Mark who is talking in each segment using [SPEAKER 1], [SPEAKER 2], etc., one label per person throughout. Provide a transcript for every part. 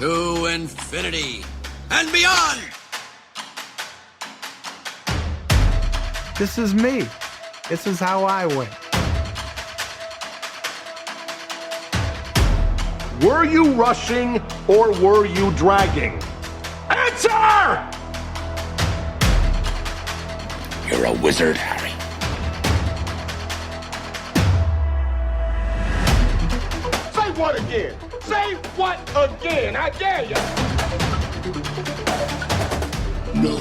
[SPEAKER 1] to infinity and beyond.
[SPEAKER 2] This is me. This is how I win.
[SPEAKER 3] Were you rushing or were you dragging? Answer!
[SPEAKER 1] You're a wizard, Harry.
[SPEAKER 3] Say what again? Say what again? I dare you.
[SPEAKER 1] No,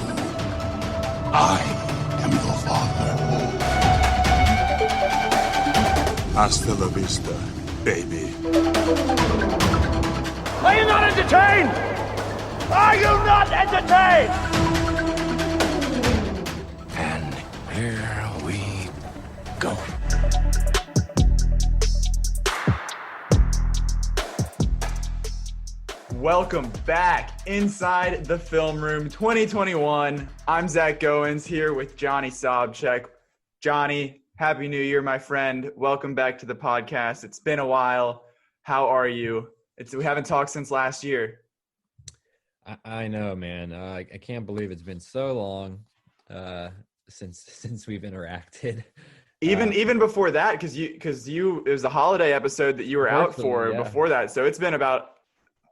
[SPEAKER 1] I am your father.
[SPEAKER 4] Hasta la vista, baby.
[SPEAKER 3] Are you not entertained? Are you not entertained?
[SPEAKER 1] And here we go.
[SPEAKER 5] Welcome back inside the film room 2021. I'm Zach Goins here with Johnny Sobchak. Johnny, Happy New Year, my friend. Welcome back to the podcast. It's been a while. How are you? We haven't talked since last year.
[SPEAKER 6] I know, man. I can't believe it's been so long since we've interacted.
[SPEAKER 5] Even before that, because it was a holiday episode that you were out for before that. So it's been about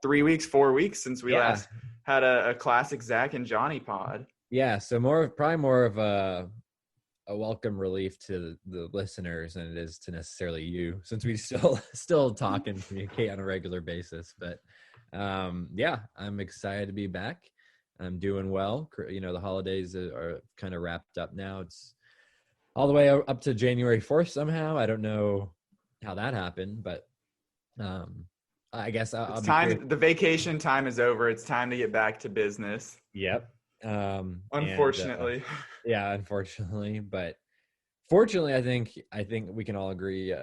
[SPEAKER 5] 3 weeks, 4 weeks since we last had a classic Zach and Johnny pod.
[SPEAKER 6] Yeah, so probably more of a welcome relief to the listeners than it is to necessarily you, since we still talk and communicate on a regular basis. But yeah, I'm excited to be back. I'm doing well. You know, the holidays are kind of wrapped up now. It's all the way up to January 4th somehow. I don't know how that happened, but I guess I'll
[SPEAKER 5] time. The vacation time is over. It's time to get back to business.
[SPEAKER 6] Yep.
[SPEAKER 5] Unfortunately.
[SPEAKER 6] Unfortunately, but fortunately, I think we can all agree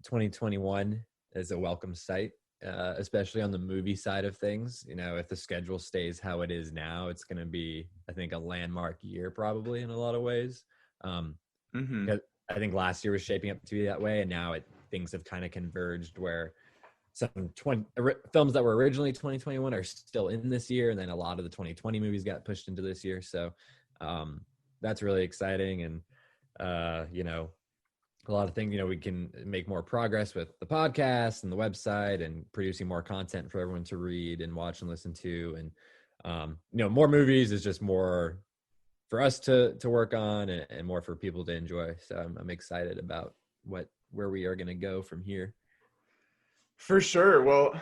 [SPEAKER 6] 2021 is a welcome sight, especially on the movie side of things. You know, if the schedule stays how it is now, it's going to be, I think, a landmark year probably in a lot of ways. Because I think last year was shaping up to be that way, and now things have kind of converged where some films that were originally 2021 are still in this year, and then a lot of the 2020 movies got pushed into this year. So that's really exciting, and you know, a lot of things. You know, we can make more progress with the podcast and the website, and producing more content for everyone to read and watch and listen to, and you know, more movies is just more for us to work on, and more for people to enjoy. So I'm excited about where we are going to go from here.
[SPEAKER 5] For sure. Well,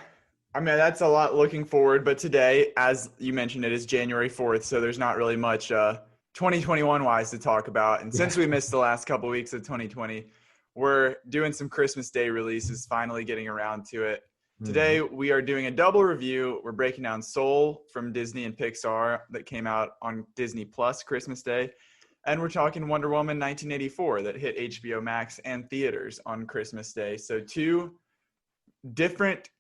[SPEAKER 5] I mean, that's a lot looking forward. But today, as you mentioned, it is January 4th. So there's not really much 2021 wise to talk about. And since we missed the last couple of weeks of 2020, we're doing some Christmas Day releases, finally getting around to it. Today, we are doing a double review. We're breaking down Soul from Disney and Pixar that came out on Disney Plus Christmas Day. And we're talking Wonder Woman 1984 that hit HBO Max and theaters on Christmas Day. So two different,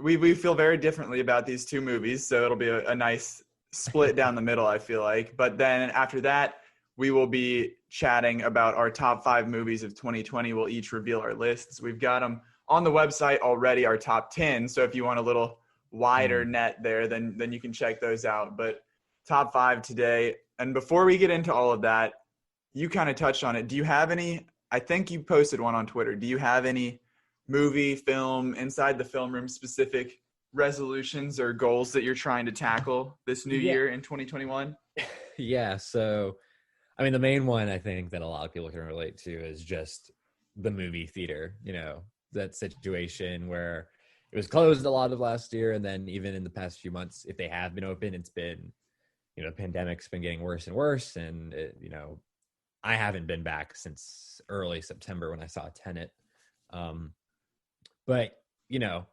[SPEAKER 5] we feel very differently about these two movies, so it'll be a nice split down the middle, I feel like. But then after that, we will be chatting about our top 5 movies of 2020. We'll each reveal our lists. We've got them on the website already, our top 10, so if you want a little wider net there, then you can check those out. But top 5 today. And before we get into all of that, you kind of touched on it. Do you have any, I think you posted one on Twitter, do you have any movie, film, inside the film room specific resolutions or goals that you're trying to tackle this new year in 2021?
[SPEAKER 6] Yeah, so I mean, the main one I think that a lot of people can relate to is just the movie theater. You know, that situation where it was closed a lot of last year, and then even in the past few months, if they have been open, it's been, you know, the pandemic's been getting worse and worse, and you know, I haven't been back since early September when I saw Tenet. But, you know,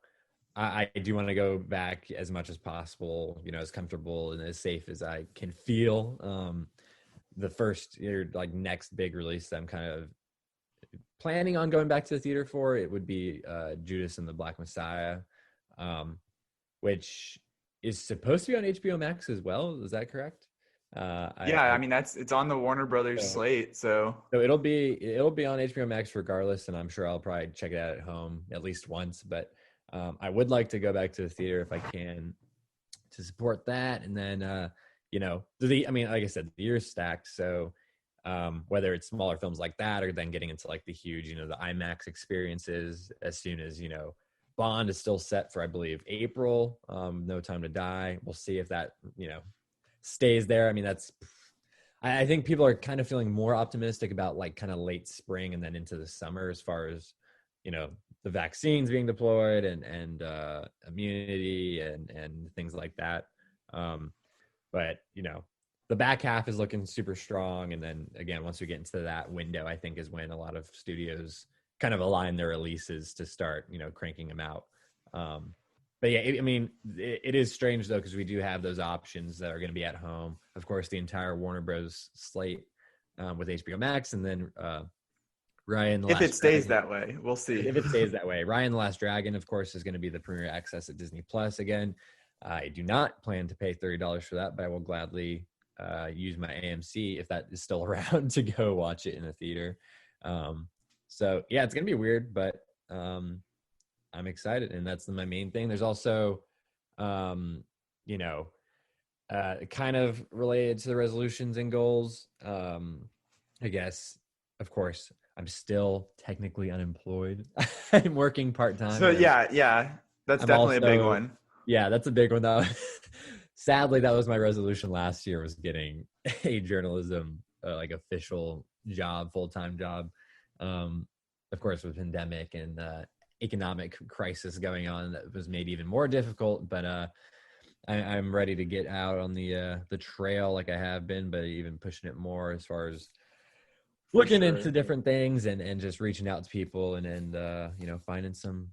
[SPEAKER 6] I do want to go back as much as possible, you know, as comfortable and as safe as I can feel. The first, like, next big release that I'm kind of planning on going back to the theater for, it would be Judas and the Black Messiah, which is supposed to be on HBO Max as well. Is that correct?
[SPEAKER 5] I mean, it's on the Warner Brothers slate, so
[SPEAKER 6] it'll be on HBO Max regardless, and I'm sure I'll probably check it out at home at least once. But I would like to go back to the theater if I can. to support that. And then, I mean, like I said, the year's stacked. So whether it's smaller films like that, or then getting into like the huge, the IMAX experiences, as soon as, Bond is still set for, I believe, April, No Time to Die. We'll see if that, stays there. I mean, I think people are kind of feeling more optimistic about like kind of late spring and then into the summer, as far as, the vaccines being deployed and immunity and things like that. But, the back half is looking super strong. And then again, once we get into that window, I think is when a lot of studios kind of align their releases to start, cranking them out. But yeah, it is strange though, because we do have those options that are going to be at home. Of course, the entire Warner Bros. Slate with HBO Max, and then Ryan.
[SPEAKER 5] If it stays that way, we'll see.
[SPEAKER 6] If it stays that way, Ryan the Last Dragon, of course, is going to be the premiere access at Disney Plus again. I do not plan to pay $30 for that, but I will gladly use my AMC, if that is still around, to go watch it in a theater. So yeah, it's going to be weird, but I'm excited, and that's my main thing. There's also, kind of related to the resolutions and goals. I guess, of course, I'm still technically unemployed. I'm working part-time.
[SPEAKER 5] So yeah, that's definitely a big one.
[SPEAKER 6] Yeah, that's a big one though. Sadly, that was my resolution last year, was getting a journalism, like official job, full-time job. Of course, with pandemic and economic crisis going on, that was made even more difficult. But I'm ready to get out on the trail like I have been, but even pushing it more as far as looking into different things and just reaching out to people and finding some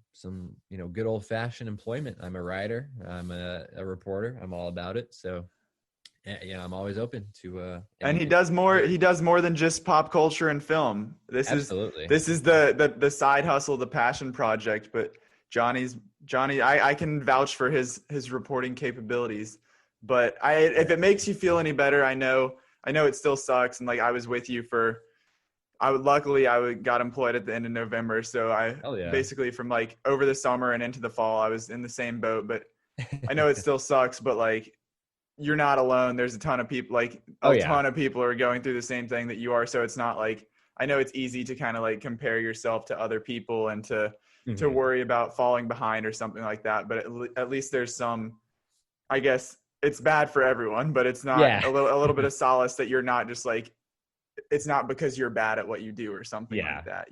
[SPEAKER 6] good old fashioned employment. I'm a writer. I'm a reporter. I'm all about it. So I'm always open to.
[SPEAKER 5] And he does more. He does more than just pop culture and film. This is the side hustle, the passion project. But Johnny, I can vouch for his reporting capabilities. But if it makes you feel any better, I know it still sucks. And like, I was with you for. Luckily I got employed at the end of November. So basically from like over the summer and into the fall, I was in the same boat, but I know it still sucks, but like, you're not alone. There's a ton of people, like ton of people are going through the same thing that you are. So it's not like, I know it's easy to kind of like compare yourself to other people and to worry about falling behind or something like that. But at least there's some, I guess it's bad for everyone, but it's not a little bit of solace that you're not just like, it's not because you're bad at what you do or something like that.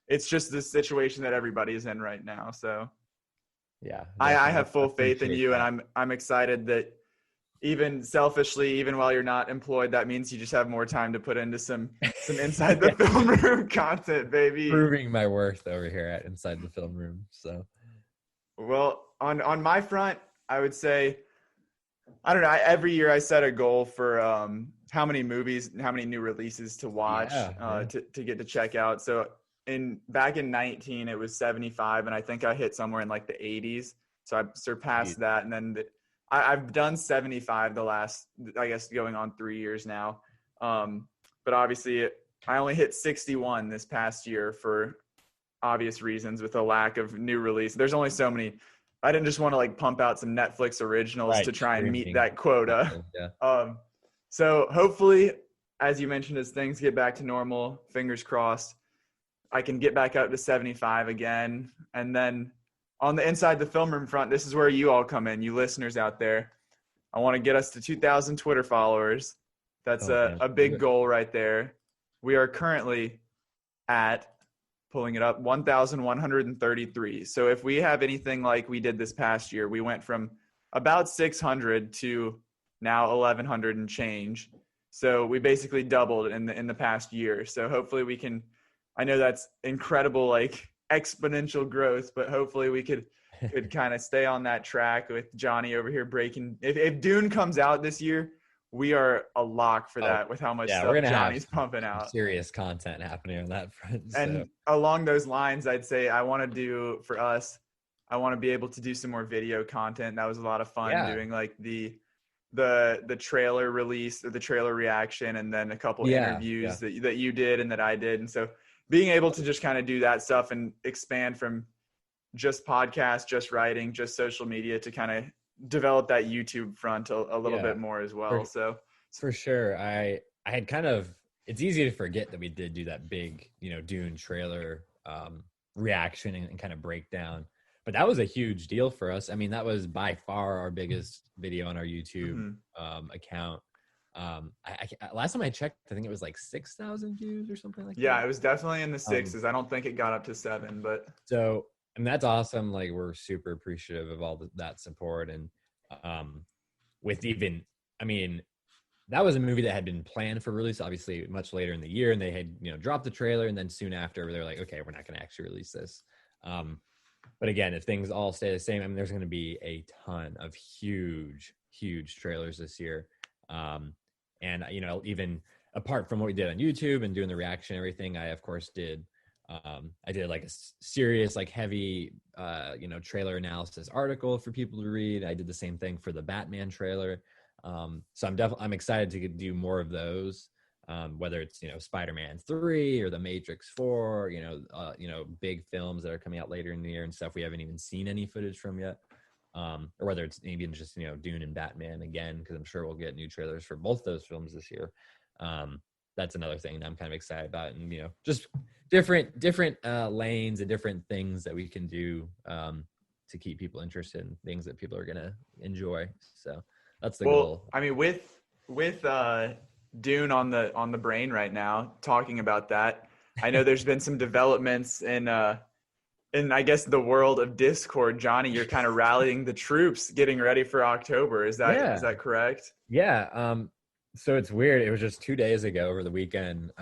[SPEAKER 5] It's just the situation that everybody's in right now. So
[SPEAKER 6] yeah,
[SPEAKER 5] I have full faith in you that. And I'm excited that even selfishly, even while you're not employed, that means you just have more time to put into some inside the film room content, baby.
[SPEAKER 6] Proving my worth over here at Inside the Film Room. So,
[SPEAKER 5] well, on my front, I would say, I don't know. Every year I set a goal for how many movies, how many new releases to watch, to get to check out. So back in 19, it was 75, and I think I hit somewhere in like the 80s. So I surpassed that, and then I've done 75 the last, I guess, going on 3 years now. But obviously, I only hit 61 this past year for obvious reasons with a lack of new release. There's only so many. I didn't just want to like pump out some Netflix originals to try and meet that quota. Yeah. So hopefully, as you mentioned, as things get back to normal, fingers crossed, I can get back up to 75 again. And then on the Inside the Film Room front, this is where you all come in, you listeners out there. I want to get us to 2,000 Twitter followers. That's a big goal right there. We are currently at, pulling it up, 1,133. So if we have anything like we did this past year, we went from about 600 to now 1,100 and change. So we basically doubled in the past year. So hopefully we can, I know that's incredible, like exponential growth, but hopefully we could kind of stay on that track with Johnny over here breaking. If Dune comes out this year, we are a lock for that with how much stuff Johnny's pumping out.
[SPEAKER 6] Serious content happening on that front. So.
[SPEAKER 5] And along those lines, I'd say I want to do, for us, I want to be able to do some more video content. That was a lot of fun doing like the trailer release or the trailer reaction, and then a couple interviews that you did and that I did. And so being able to just kind of do that stuff and expand from just podcast, just writing, just social media to kind of develop that YouTube front a little
[SPEAKER 6] Yeah.
[SPEAKER 5] bit more as well. So
[SPEAKER 6] For sure. I had kind of, it's easy to forget that we did do that big, Dune trailer reaction and kind of breakdown. But that was a huge deal for us. I mean, that was by far our biggest video on our YouTube account. Last time I checked, I think it was like 6,000 views or something like that.
[SPEAKER 5] Yeah, it was definitely in the sixes. I don't think it got up to 7, but
[SPEAKER 6] so, and that's awesome. Like, we're super appreciative of all that support. And with even, I mean, that was a movie that had been planned for release, obviously, much later in the year, and they had, dropped the trailer, and then soon after, they were like, okay, we're not going to actually release this. But again, if things all stay the same, I mean, there's going to be a ton of huge trailers this year. And, even apart from what we did on YouTube and doing the reaction and everything, I, of course, did like a serious, like heavy, trailer analysis article for people to read. I did the same thing for the Batman trailer. So I'm excited to do more of those, whether it's, Spider-Man 3 or the Matrix 4, big films that are coming out later in the year and stuff we haven't even seen any footage from yet. Or whether it's maybe just, Dune and Batman again, because I'm sure we'll get new trailers for both those films this year. That's another thing that I'm kind of excited about, and, just different lanes and different things that we can do to keep people interested in things that people are going to enjoy. So that's the goal.
[SPEAKER 5] I mean, with Dune on the brain right now, talking about that, I know there's been some developments in I guess the world of Discord. Johnny, you're kind of rallying the troops, getting ready for October. Is that correct?
[SPEAKER 6] Yeah. So it's weird. It was just 2 days ago over the weekend.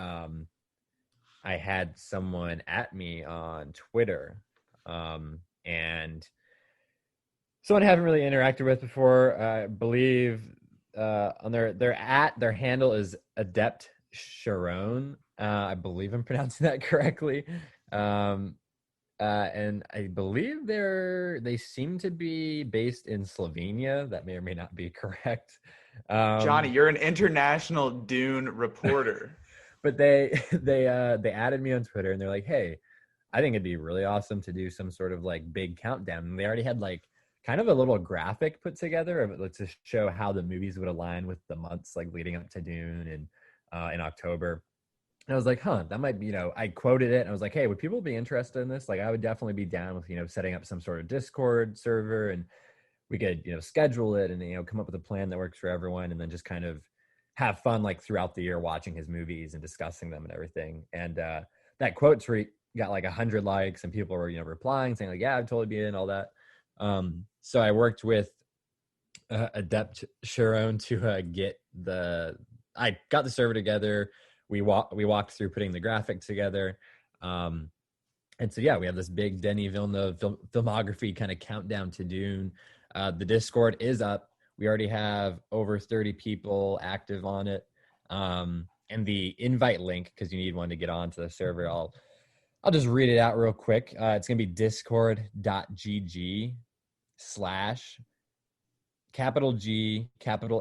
[SPEAKER 6] I had someone at me on Twitter, and someone I haven't really interacted with before. I believe on their handle is Adept Sharon. I believe I'm pronouncing that correctly. And I believe they seem to be based in Slovenia. That may or may not be correct.
[SPEAKER 5] Johnny, you're an international Dune reporter.
[SPEAKER 6] But they added me on Twitter, and they're like, hey, I think it'd be really awesome to do some sort of like big countdown. And they already had like kind of a little graphic put together of it to show how the movies would align with the months like leading up to Dune and in October. And I was like, that might be, I quoted it and I was like, hey, would people be interested in this? Like, I would definitely be down with, setting up some sort of Discord server, and we could, schedule it and, come up with a plan that works for everyone, and then just kind of have fun like throughout the year watching his movies and discussing them and everything. And that quote tweet got like 100 likes, and people were, replying saying like, yeah, I'd totally be in, all that. So I worked with Adept Sharon to I got the server together. We walked through putting the graphic together. And so, yeah, we have this big Denis Villeneuve filmography kind of countdown to Dune. The Discord is up. We already have over 30 people active on it. And the invite link, because you need one to get onto the server, I'll just read it out real quick. It's going to be discord.gg/G,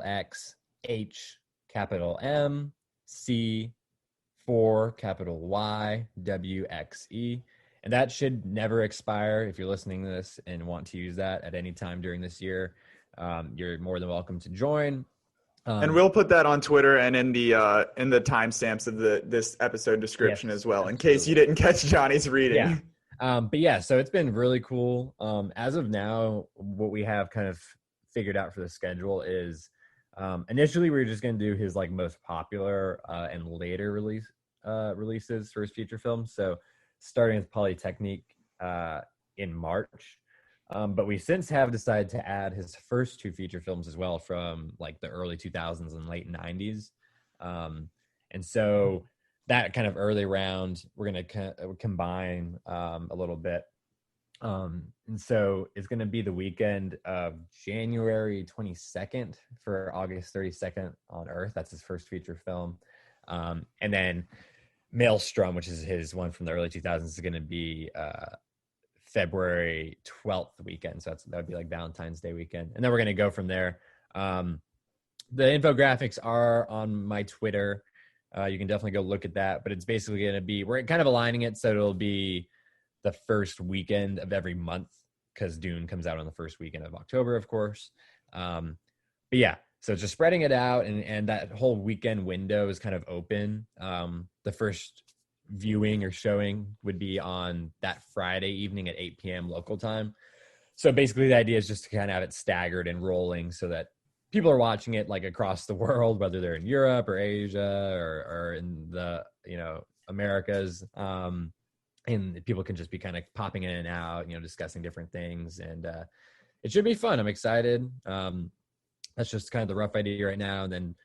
[SPEAKER 6] X, H, M, C, 4, Y, W, X, E. And that should never expire. If you're listening to this and want to use that at any time during this year, you're more than welcome to join.
[SPEAKER 5] And we'll put that on Twitter and in the timestamps of this episode description as well, in case you didn't catch Johnny's reading.
[SPEAKER 6] Yeah. But yeah, so it's been really cool. As of now, what we have kind of figured out for the schedule is initially we were just going to do his like most popular and later releases for his feature films. So starting with Polytechnique in March. But we since have decided to add his first 2 feature films as well from like the early 2000s and late 90s. And so that kind of early round, we're going to combine a little bit. And so it's going to be the weekend of January 22nd for August 32nd on Earth. That's his first feature film. And then Maelstrom, which is his one from the early 2000s, is going to be February 12th weekend. So that would be like Valentine's Day weekend. And then we're going to go from there. The infographics are on my Twitter. You can definitely go look at that, but it's basically going to be, we're kind of aligning it so it'll be the first weekend of every month, because Dune comes out on the first weekend of October, of course. But yeah, so just spreading it out, and that whole weekend window is kind of open. The first viewing or showing would be on that Friday evening at 8 p.m. local time. So basically the idea is just to kind of have it staggered and rolling so that people are watching it like across the world, whether they're in Europe or Asia or in the, Americas. And people can just be kind of popping in and out, discussing different things. And it should be fun. I'm excited. That's just kind of the rough idea right now. And then,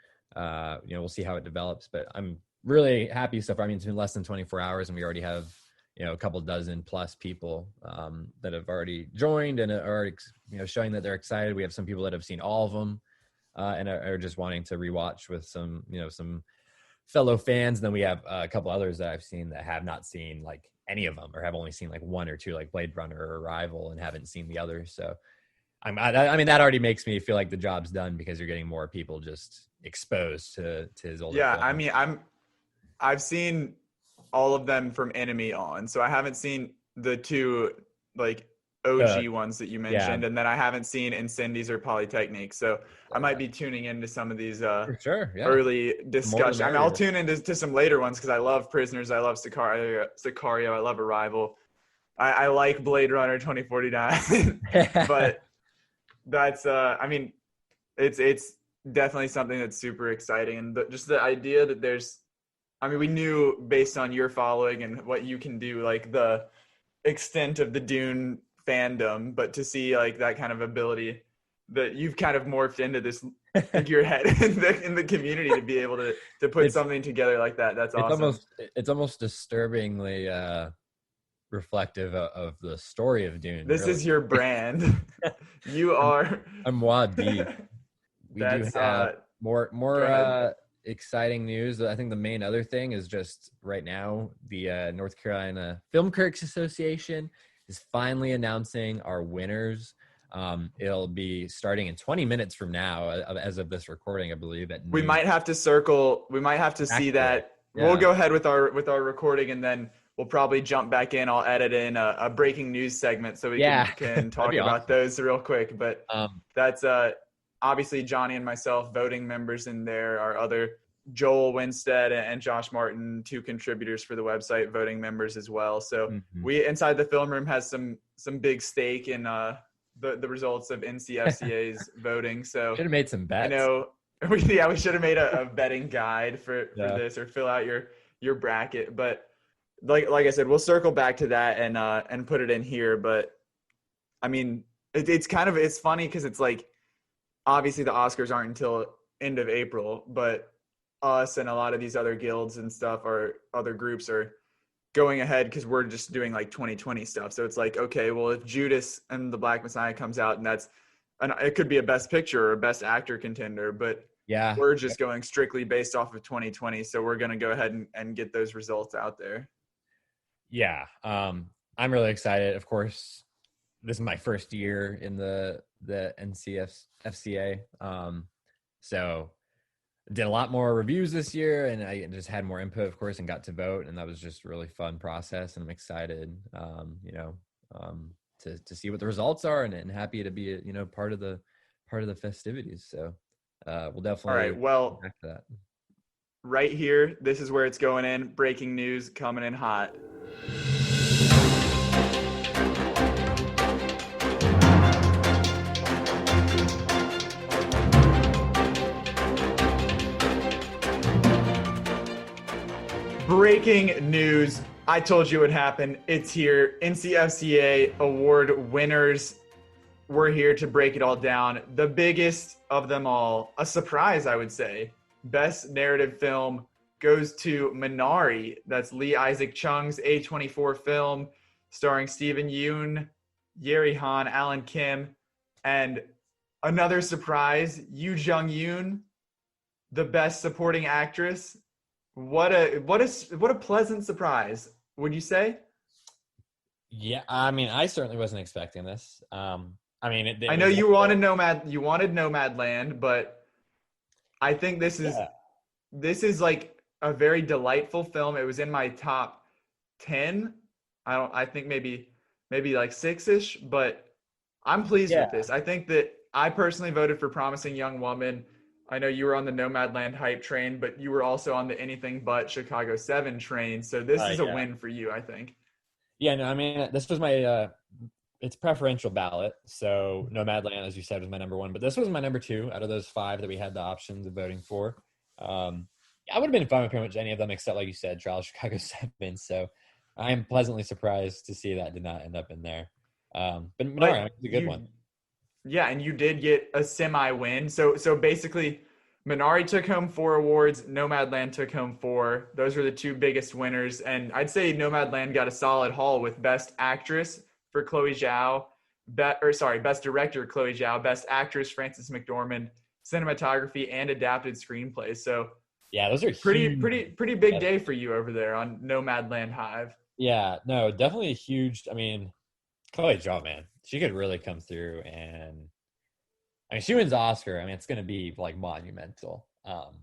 [SPEAKER 6] we'll see how it develops. But I'm really happy so far. I mean, it's been less than 24 hours and we already have, a couple dozen plus people that have already joined and are, showing that they're excited. We have some people that have seen all of them and are just wanting to rewatch with some, some fellow fans. And then we have a couple others that I've seen that have not seen like any of them or have only seen like one or two, like Blade Runner or Arrival, and haven't seen the others. So I mean, that already makes me feel like the job's done because you're getting more people just exposed to his older
[SPEAKER 5] Yeah,
[SPEAKER 6] films.
[SPEAKER 5] I mean, I've seen all of them from Enemy on, so I haven't seen the two like OG ones that you mentioned,
[SPEAKER 6] yeah.
[SPEAKER 5] and then I haven't seen Incendies or Polytechnique, so I might be tuning into some of these
[SPEAKER 6] For sure, yeah.
[SPEAKER 5] early discussions. I mean, I'll
[SPEAKER 6] merrier.
[SPEAKER 5] tune into some later ones because I love Prisoners, I love Sicario, I love Arrival, I like Blade Runner 2049, but that's I mean, it's definitely something that's super exciting, and just the idea that there's, I mean, we knew based on your following and what you can do, like the extent of the Dune fandom, but to see like that kind of ability that you've kind of morphed into this figurehead in the community to be able to put something together like that. That's awesome.
[SPEAKER 6] It's almost disturbingly reflective of the story of Dune.
[SPEAKER 5] This
[SPEAKER 6] really.
[SPEAKER 5] is your brand. You are.
[SPEAKER 6] I'm Wadi. We do
[SPEAKER 5] That's
[SPEAKER 6] have more
[SPEAKER 5] go ahead.
[SPEAKER 6] exciting news. I think the main other thing is just right now the North Carolina Film Critics Association is finally announcing our winners. It'll be starting in 20 minutes from now, as of this recording, I believe.
[SPEAKER 5] We might have to circle. We might have to see that.
[SPEAKER 6] Yeah.
[SPEAKER 5] We'll go ahead with our recording, and then we'll probably jump back in. I'll edit in a breaking news segment so we can talk about
[SPEAKER 6] awesome.
[SPEAKER 5] those real quick. But that's obviously Johnny and myself voting members in there. Our other Joel Winstead and Josh Martin, 2 contributors for the website, voting members as well. So we inside the film room has some big stake in the results of NCFCA's voting. So
[SPEAKER 6] should have made some bets.
[SPEAKER 5] I know we should have made a betting guide for this, or fill out your bracket. But like I said, we'll circle back to that and put it in here. But I mean, it's funny because it's like, obviously the Oscars aren't until end of April, but us and a lot of these other guilds and stuff, or other groups, are going ahead because we're just doing like 2020 stuff. So it's like, okay, well, if Judas and the Black Messiah comes out, and it could be a best picture or a best actor contender, but
[SPEAKER 6] yeah,
[SPEAKER 5] we're just going strictly based off of 2020. So we're going to go ahead and get those results out there.
[SPEAKER 6] Yeah. I'm really excited. Of course, this is my first year in the NCFCA. So did a lot more reviews this year, and I just had more input, of course, and got to vote. And that was just a really fun process. And I'm excited, to see what the results are, and happy to be, part of the festivities. So we'll definitely.
[SPEAKER 5] All right. Well,
[SPEAKER 6] back to that.
[SPEAKER 5] Right here, this is where it's going in. Breaking news coming in hot. Breaking news. I told you it would happen. It's here. NCFCA award winners. We're here to break it all down. The biggest of them all, a surprise, I would say. Best narrative film goes to Minari. That's Lee Isaac Chung's A24 film, starring Stephen Yeun, Yeri Han, Alan Kim, and another surprise, Yoo Jung-yoon, the best supporting actress. What a pleasant surprise, would you say?
[SPEAKER 6] Yeah, I mean, I certainly wasn't expecting this. I know
[SPEAKER 5] you wanted Nomadland, but I think this is like a very delightful film. It was in my top 10. I think maybe like 6-ish, but I'm pleased
[SPEAKER 6] Yeah.
[SPEAKER 5] with this. I think that I personally voted for Promising Young Woman. I know you were on the Nomadland hype train, but you were also on the Anything But Chicago 7 train. So this is a
[SPEAKER 6] Yeah.
[SPEAKER 5] win for you, I think.
[SPEAKER 6] Yeah, no, I mean, this was my it's preferential ballot. So Nomadland, as you said, was my number one, but this was my number two out of those 5 that we had the options of voting for. I would have been fine with pretty much any of them except, like you said, Trial of Chicago 7. So I am pleasantly surprised to see that did not end up in there. But Minari, it's a good one.
[SPEAKER 5] Yeah, and you did get a semi win. So basically, Minari took home 4 awards. Nomadland took home 4. Those were the 2 biggest winners. And I'd say Nomadland got a solid haul with Best Actress for Chloe Zhao, Best Director Chloe Zhao, Best Actress Frances McDormand, Cinematography, and Adapted Screenplay. So
[SPEAKER 6] yeah, those are
[SPEAKER 5] pretty big
[SPEAKER 6] Yeah.
[SPEAKER 5] day for you over there on Nomadland Hive.
[SPEAKER 6] Yeah, no, definitely a huge. I mean, Chloe Zhao, man, she could really come through, and I mean, she wins Oscar. I mean, it's going to be like monumental. And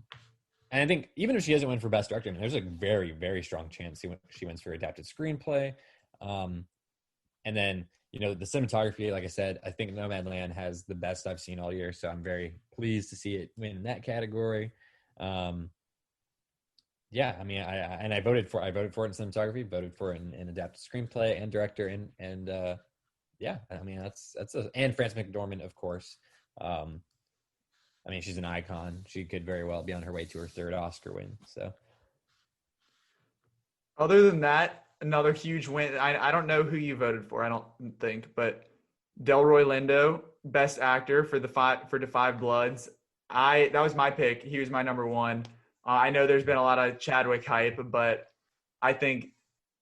[SPEAKER 6] I think even if she doesn't win for Best Director, I mean, there's a very, very strong chance she wins for Adapted Screenplay. And then, you know, the cinematography, like I said, I think Nomadland has the best I've seen all year, so I'm very pleased to see it win in that category. Yeah, I mean, I voted for it in cinematography, voted for it in adapted screenplay and director, and yeah, I mean and Frances McDormand, of course. I mean, she's an icon. She could very well be on her way to her 3rd Oscar win. So,
[SPEAKER 5] other than that, another huge win. I don't know who you voted for. I don't think, but Delroy Lindo, Best Actor for Da 5 Bloods. That was my pick. He was my number 1. I know there's been a lot of Chadwick hype, but I think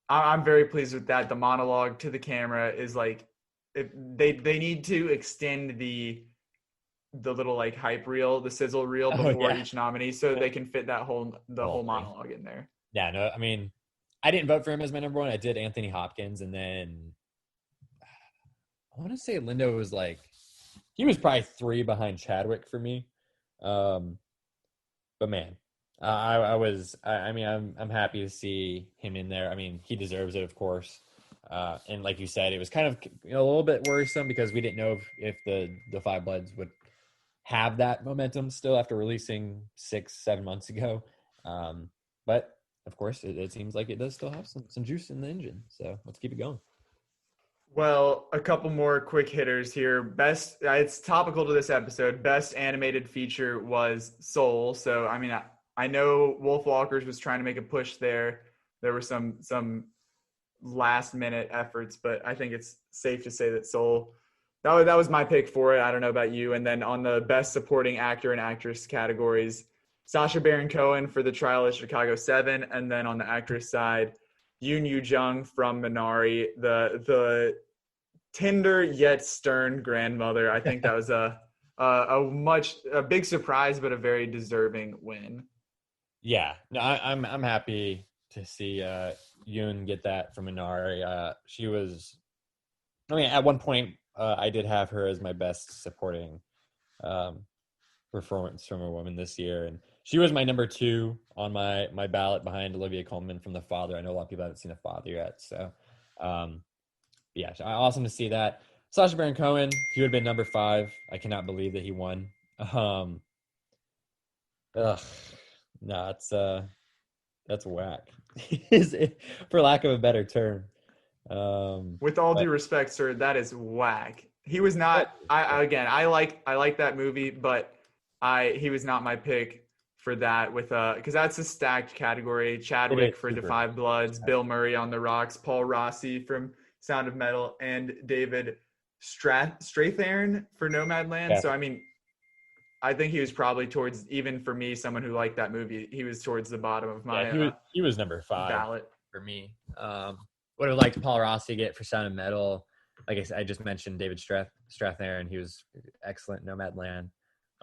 [SPEAKER 5] I'm very pleased with that. The monologue to the camera is like, they need to extend the little like hype reel, the sizzle reel before each nominee, so they can fit that whole monologue in there.
[SPEAKER 6] Yeah, no, I mean, I didn't vote for him as my number 1. I did Anthony Hopkins, and then I want to say Lindo was like, he was probably 3 behind Chadwick for me. But man, I'm happy to see him in there. I mean, he deserves it, of course. And like you said, it was kind of, you know, a little bit worrisome because we didn't know if the 5 Bloods would have that momentum still after releasing 6-7 months ago. But of course, it seems like it does still have some juice in the engine. So let's keep it going.
[SPEAKER 5] Well, a couple more quick hitters here. It's topical to this episode. Best animated feature was Soul. So, I mean, I know Wolf Walkers was trying to make a push there. There were some last minute efforts, but I think it's safe to say that Soul, that was my pick for it. I don't know about you. And then on the best supporting actor and actress categories, Sacha Baron Cohen for The Trial of Chicago 7. And then on the actress side, Yoon Yoo-jung from Minari, the tender yet stern grandmother. I think that was a big surprise, but a very deserving win.
[SPEAKER 6] Yeah, no, I'm happy to see Yoon get that from Minari. She was, I mean, at one point I did have her as my best supporting performance from a woman this year, and she was my number 2 on my ballot behind Olivia Colman from The Father. I know a lot of people haven't seen The Father yet, so yeah, awesome to see that. Sacha Baron Cohen, he would have been number 5. I cannot believe that he won. No, that's whack, for lack of a better term.
[SPEAKER 5] With all due respect, sir, that is whack. He was not. I like that movie, but he was not my pick for that. Because that's a stacked category. Chadwick for Da 5 Bloods, Bill Murray on The Rocks, Paul Rossi from Sound of Metal, and David Strathairn for Nomadland. Yeah. So I mean, I think he was probably towards, even for me, someone who liked that movie, he was towards the bottom of my
[SPEAKER 6] he was number 5
[SPEAKER 5] ballot
[SPEAKER 6] for me. Would have liked Paul Rossi get for Sound of Metal. Like I said, I just mentioned David Strathairn. He was excellent in Nomadland.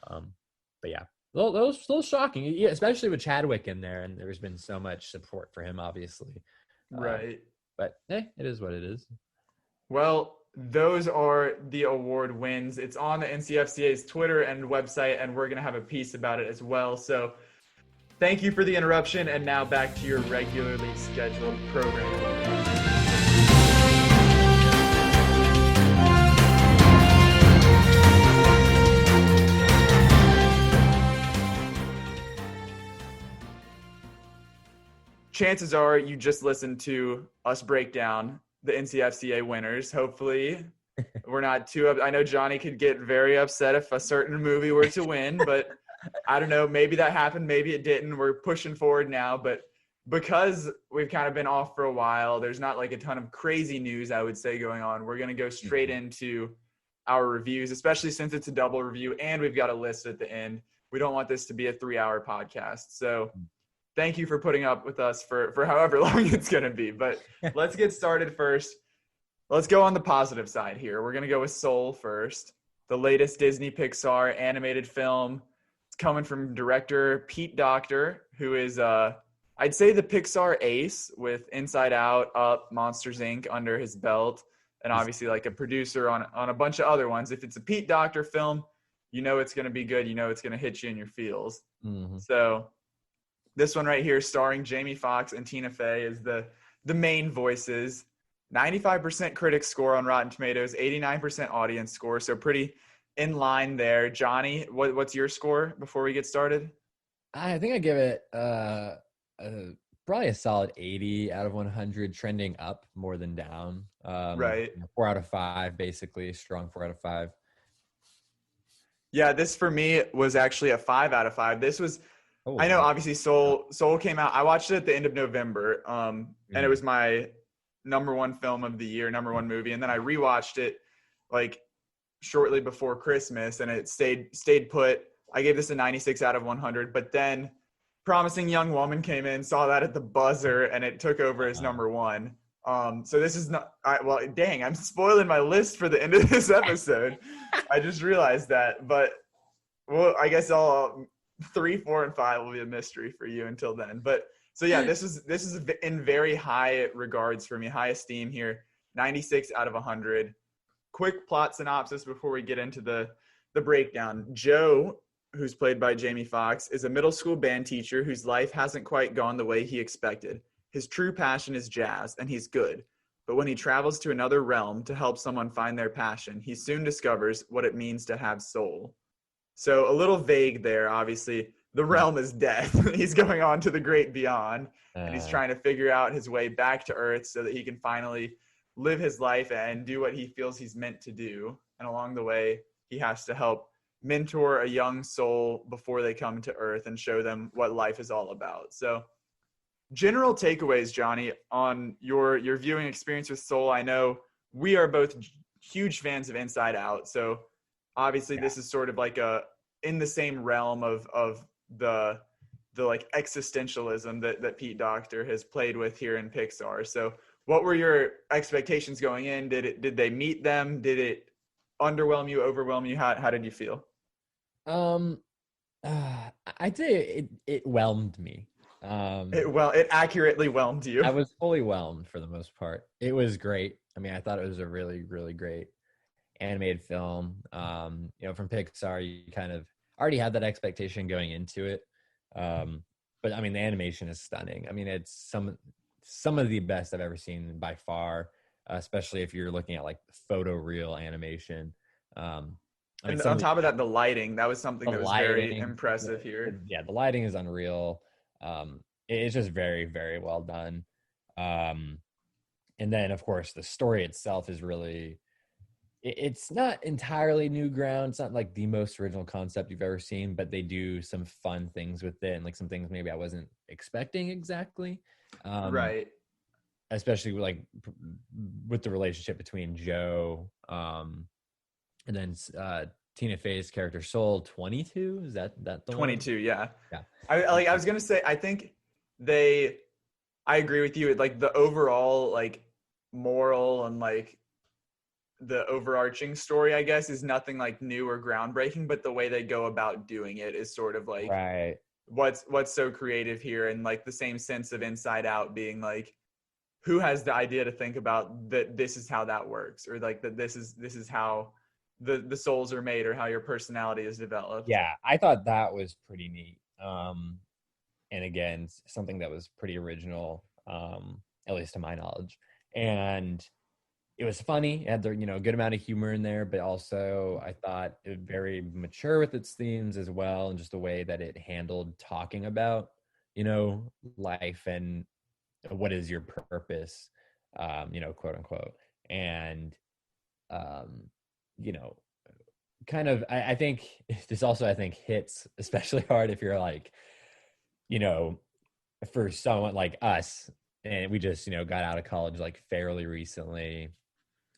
[SPEAKER 6] But yeah, a little shocking, yeah, especially with Chadwick in there, and there's been so much support for him, obviously.
[SPEAKER 5] Right.
[SPEAKER 6] But it is what it is.
[SPEAKER 5] Well, those are the award wins. It's on the NCFCA's Twitter and website, and we're going to have a piece about it as well. So thank you for the interruption, and now back to your regularly scheduled program. chances are you just listened to us break down the NCFCA winners. Hopefully we're not too I know Johnny could get very upset if a certain movie were to win, but I don't know, maybe that happened, maybe it didn't. We're pushing forward now, but because we've kind of been off for a while, there's not like a ton of crazy news, I would say, going on. We're going to go straight into our reviews, especially since it's a double review and we've got a list at the end. We don't want this to be a 3-hour podcast. So thank you for putting up with us for however long it's going to be. But let's get started first. Let's go on the positive side here. We're going to go with Soul first, the latest Disney Pixar animated film. It's coming from director Pete Docter, who is I'd say the Pixar ace with Inside Out, Up, Monsters, Inc. under his belt, and obviously like a producer on a bunch of other ones. If it's a Pete Docter film, you know it's going to be good. You know it's going to hit you in your feels. Mm-hmm. So this one right here, starring Jamie Foxx and Tina Fey, is the main voices. 95% critic score on Rotten Tomatoes, 89% audience score, so pretty in line there. Johnny, what's your score before we get started?
[SPEAKER 6] I think I give it probably a solid 80 out of 100, trending up more than down.
[SPEAKER 5] Right.
[SPEAKER 6] 4 out of 5, basically. Strong 4 out of 5.
[SPEAKER 5] Yeah, this for me was actually a 5 out of 5. This was, I know obviously Soul came out. I watched it at the end of November, and it was my number one film of the year, number one movie. And then I rewatched it like shortly before Christmas, and it stayed put. I gave this a 96 out of 100, but then Promising Young Woman came in, saw that at the buzzer, and it took over as number one. So this is not, dang, I'm spoiling my list for the end of this episode. I just realized that, but well, I guess all 3, 4, and 5 will be a mystery for you until then. But so yeah, this is in very high regards for me, high esteem here, 96 out of 100. Quick plot synopsis before we get into the breakdown. Joe, who's played by Jamie Foxx, is a middle school band teacher whose life hasn't quite gone the way he expected. His true passion is jazz, and he's good. But when he travels to another realm to help someone find their passion, he soon discovers what it means to have soul. So a little vague there, obviously. The realm is death. He's going on to the great beyond, and he's trying to figure out his way back to Earth so that he can finally live his life and do what he feels he's meant to do. And along the way, he has to help mentor a young soul before they come to Earth and show them what life is all about. So general takeaways, Johnny, on your viewing experience with Soul. I know we are both huge fans of Inside Out. So obviously this is sort of like in the same realm of the like existentialism that Pete Docter has played with here in Pixar. So what were your expectations going in? Did they meet them? Did it underwhelm you, overwhelm you? How did you feel?
[SPEAKER 6] I'd say it whelmed me.
[SPEAKER 5] It accurately whelmed you.
[SPEAKER 6] I was fully whelmed for the most part. It was great. I mean, I thought it was a really, really great animated film. From Pixar, you kind of already had that expectation going into it. But I mean, the animation is stunning. I mean, it's some of the best I've ever seen by far, especially if you're looking at like photoreal animation.
[SPEAKER 5] And on top of that, the lighting, that was something that was very impressive here.
[SPEAKER 6] Yeah, the lighting is unreal. It's just very, very well done. And then, of course, the story itself is really, it's not entirely new ground. It's not like the most original concept you've ever seen, but they do some fun things with it, and like some things maybe I wasn't expecting exactly.
[SPEAKER 5] Right.
[SPEAKER 6] Especially like with the relationship between Joe and then Tina Fey's character Soul. 22, is that the
[SPEAKER 5] 22
[SPEAKER 6] one?
[SPEAKER 5] Yeah.
[SPEAKER 6] I
[SPEAKER 5] was gonna say, I think I agree with you. Like the overall like moral and like the overarching story, I guess, is nothing like new or groundbreaking, but the way they go about doing it is sort of like what's so creative here, and like the same sense of Inside Out being like, who has the idea to think about that this is how that works, or like that this is how the souls are made, or how your personality is developed.
[SPEAKER 6] Yeah, I thought that was pretty neat. And again, something that was pretty original, at least to my knowledge. And it was funny. It had the, a good amount of humor in there, but also I thought it very mature with its themes as well, and just the way that it handled talking about, life and what is your purpose, quote unquote. And, you know, kind of, I think this also, I think, hits especially hard if you're like, for someone like us, and we just, got out of college like fairly recently,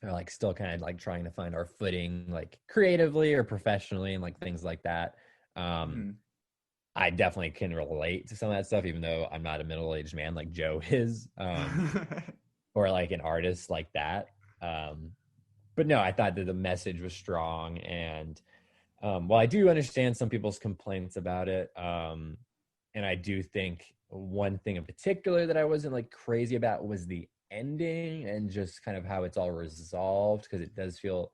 [SPEAKER 6] or like still kind of like trying to find our footing, like creatively or professionally, and like things like that.
[SPEAKER 5] Mhm.
[SPEAKER 6] I definitely can relate to some of that stuff, even though I'm not a middle-aged man like Joe is, or like an artist like that. But no, I thought that the message was strong. And while I do understand some people's complaints about it, and I do think one thing in particular that I wasn't like crazy about was the ending and just kind of how it's all resolved, because it does feel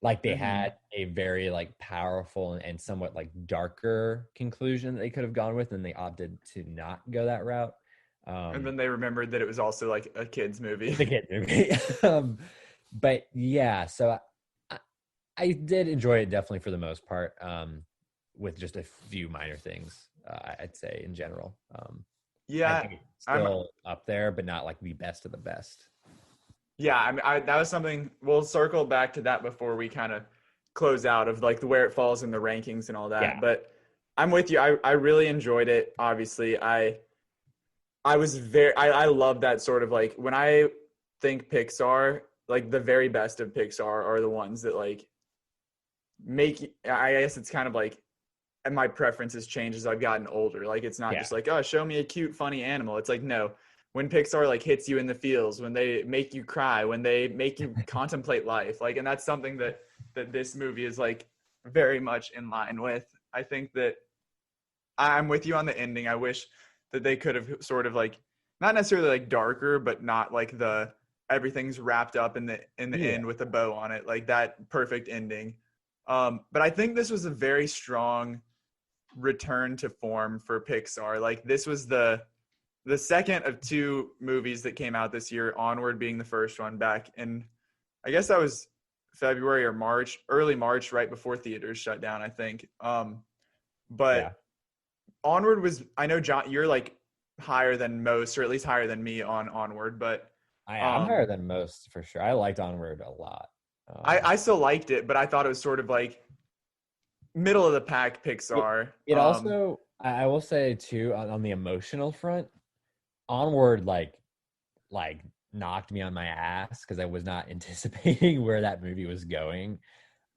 [SPEAKER 6] like they
[SPEAKER 5] Mhm.
[SPEAKER 6] had a very like powerful and somewhat like darker conclusion that they could have gone with, and they opted to not go that route.
[SPEAKER 5] And then they remembered that it was also like a kids movie.
[SPEAKER 6] The kid movie. But yeah, so I did enjoy it definitely for the most part, with just a few minor things, I'd say in general. I
[SPEAKER 5] Yeah,
[SPEAKER 6] think it's
[SPEAKER 5] I'm.
[SPEAKER 6] still up there, but not like the best of the best.
[SPEAKER 5] Yeah, I mean, that was something. We'll circle back to that before we kind of close out of like where it falls in the rankings and all that.
[SPEAKER 6] Yeah,
[SPEAKER 5] But I'm with you. I really enjoyed it. Obviously, I was I love that sort of like when I think Pixar, like the very best of Pixar are the ones that like make. I guess it's kind of like, and my preferences change as I've gotten older. Like it's not
[SPEAKER 6] yeah,
[SPEAKER 5] just like, oh, show me a cute, funny animal. It's like, no, when Pixar like hits you in the feels, when they make you cry, when they make you contemplate life, like, and that's something that this movie is like very much in line with. I think that I'm with you on the ending. I wish that they could have sort of like not necessarily like darker, but not like the everything's wrapped up in the
[SPEAKER 6] yeah,
[SPEAKER 5] end with a bow on it, like that perfect ending. But I think this was a very strong return to form for Pixar. Like this was the second of two movies that came out this year, Onward being the first one back in, I guess that was February or March, early March, right before theaters shut down, I think.
[SPEAKER 6] yeah.
[SPEAKER 5] But Onward was, I know John, you're like higher than most, or at least higher than me on Onward, but
[SPEAKER 6] I'm higher
[SPEAKER 5] um,
[SPEAKER 6] than most for sure. I liked Onward a lot.
[SPEAKER 5] I still liked it, but I thought it was sort of like middle of the pack
[SPEAKER 6] It,
[SPEAKER 5] Pixar.
[SPEAKER 6] it also, I will say too, on the emotional front, Onward like knocked me on my ass because I was not anticipating where that movie was going.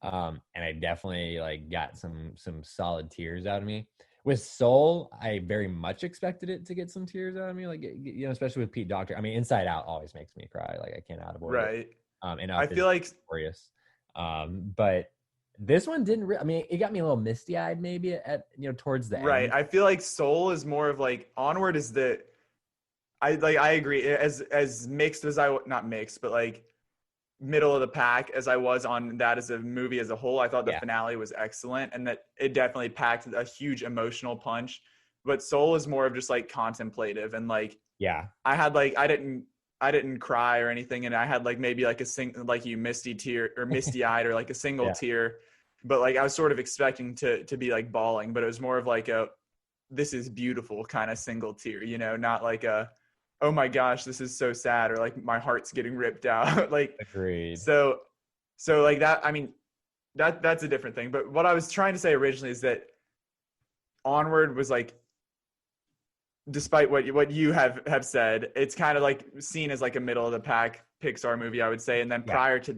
[SPEAKER 6] And I definitely like got some solid tears out of me. With Soul, I very much expected it to get some tears out of me, like especially with Pete Docter. I mean, Inside Out always makes me cry. Like I cannot avoid it.
[SPEAKER 5] Right.
[SPEAKER 6] And
[SPEAKER 5] I
[SPEAKER 6] Up
[SPEAKER 5] feel
[SPEAKER 6] is
[SPEAKER 5] like
[SPEAKER 6] glorious. But this one didn't. I mean, it got me a little misty eyed maybe at towards the
[SPEAKER 5] right.
[SPEAKER 6] end.
[SPEAKER 5] I feel like Soul is more of like Onward is the I agree as mixed as I not mixed but like middle of the pack as I was on that as a movie as a whole. I thought the
[SPEAKER 6] Yeah,
[SPEAKER 5] finale was excellent and that it definitely packed a huge emotional punch. But Soul is more of just like contemplative and like
[SPEAKER 6] yeah,
[SPEAKER 5] I had like I didn't cry or anything and I had like maybe like like you misty tear or misty eyed or like a single
[SPEAKER 6] yeah.
[SPEAKER 5] tear. But like I was sort of expecting to be like bawling, but it was more of like a this is beautiful kind of single tear, not like a oh my gosh, this is so sad or like my heart's getting ripped out. Like
[SPEAKER 6] Agreed.
[SPEAKER 5] so like that, I mean, that's a different thing. But what I was trying to say originally is that Onward was like, despite what you have said, it's kind of like seen as like a middle of the pack Pixar movie, I would say. And then
[SPEAKER 6] Yeah,
[SPEAKER 5] prior to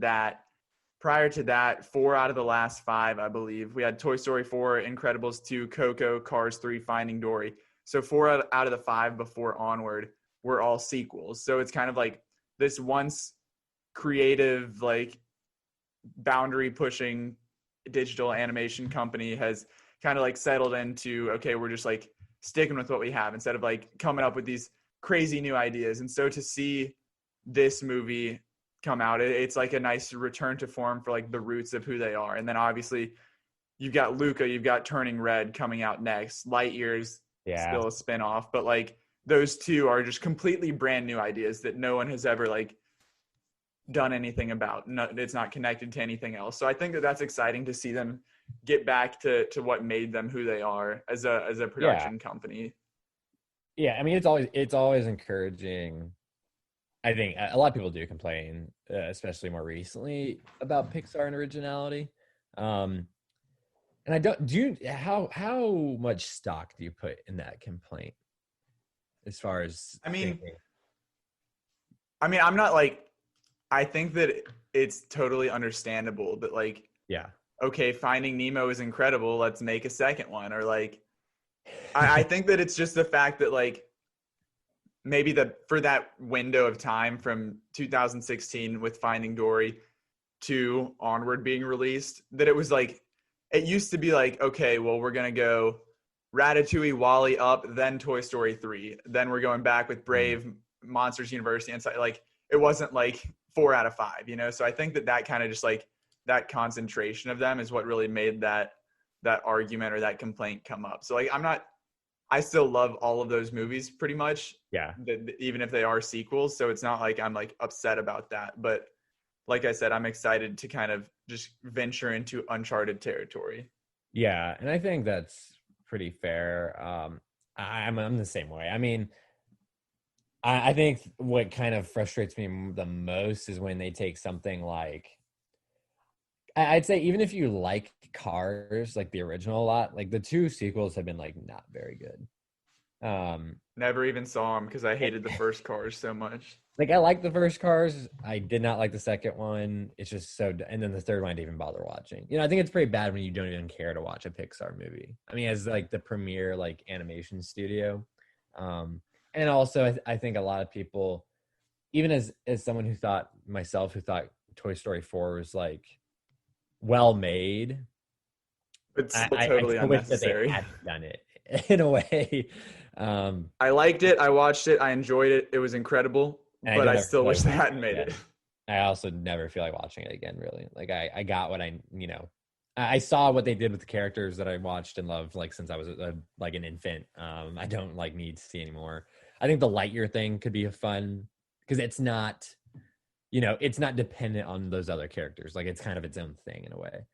[SPEAKER 5] that, 4 out of the last 5, I believe, we had Toy Story 4, Incredibles 2, Coco, Cars 3, Finding Dory. So 4 out of the 5 before Onward were all sequels. So it's kind of like this once creative, like boundary pushing digital animation company has kind of like settled into, okay, we're just like sticking with what we have instead of like coming up with these crazy new ideas. And so to see this movie come out, it's like a nice return to form for like the roots of who they are. And then obviously you've got Luca, you've got Turning Red coming out next. Lightyear's
[SPEAKER 6] yeah.
[SPEAKER 5] still a spinoff, but like those two are just completely brand new ideas that no one has ever like done anything about. No, it's not connected to anything else. So I think that that's exciting to see them get back to what made them who they are as a
[SPEAKER 6] Yeah.
[SPEAKER 5] production company.
[SPEAKER 6] Yeah, I mean, it's always encouraging. I think a lot of people do complain, especially more recently, about Pixar and originality. Um, and I don't do you how much stock do you put in that complaint as far as
[SPEAKER 5] I mean,
[SPEAKER 6] thinking?
[SPEAKER 5] I'm not like, I think that it's totally understandable that like,
[SPEAKER 6] Yeah.
[SPEAKER 5] okay, Finding Nemo is incredible. Let's make a second one. Or like, I think that it's just the fact that like maybe for that window of time from 2016 with Finding Dory to Onward being released, that it was like, it used to be like, okay, well, we're going to go Ratatouille, Wally up, then Toy Story 3. Then we're going back with Brave, Monsters University, and so, like, it wasn't like 4 out of 5, you know? So I think that kind of just like that concentration of them is what really made that argument or that complaint come up. So like, I still love all of those movies pretty much,
[SPEAKER 6] Yeah.
[SPEAKER 5] even if they are sequels. So it's not like I'm like upset about that. But like I said, I'm excited to kind of just venture into uncharted territory.
[SPEAKER 6] Yeah, and I think that's pretty fair. I'm the same way. I mean, I think what kind of frustrates me the most is when they take something like I'd say even if you like Cars, like the original a lot, like the two sequels have been like not very good.
[SPEAKER 5] Never even saw them because I hated the first Cars so much.
[SPEAKER 6] Like I like the first Cars, I did not like the second one. It's just and then the third one I didn't even bother watching. I think it's pretty bad when you don't even care to watch a Pixar movie. I mean, as like the premier like animation studio, and also I think a lot of people, even as someone who thought Toy Story 4 was like well made,
[SPEAKER 5] It's
[SPEAKER 6] I
[SPEAKER 5] totally
[SPEAKER 6] still wish that they
[SPEAKER 5] unnecessary.
[SPEAKER 6] hadn't done it in a way.
[SPEAKER 5] I liked it. I watched it. I enjoyed it. It was incredible.
[SPEAKER 6] And
[SPEAKER 5] But I
[SPEAKER 6] never
[SPEAKER 5] still
[SPEAKER 6] feel like
[SPEAKER 5] wish they
[SPEAKER 6] watching
[SPEAKER 5] hadn't made it.
[SPEAKER 6] again. I also never feel like watching it again, really. Like I got what I saw what they did with the characters that I watched and loved like since I was like an infant. I don't like need to see anymore. I think the Lightyear thing could be a fun because it's not dependent on those other characters. Like it's kind of its own thing in a way.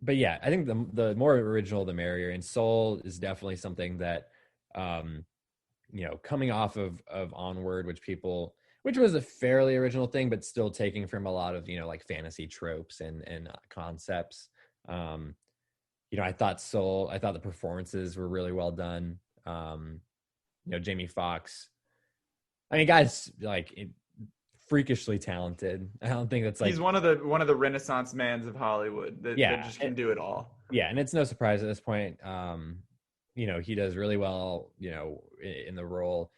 [SPEAKER 6] But yeah, I think the more original the merrier. And Soul is definitely something that coming off of Onward, which was a fairly original thing, but still taking from a lot of like fantasy tropes and concepts. I thought the performances were really well done. Jamie Foxx, I mean, guys, like freakishly talented. I don't think that's like
[SPEAKER 5] He's one of the Renaissance mans of Hollywood that just can do it all.
[SPEAKER 6] Yeah, and it's no surprise at this point. He does really well, in the role.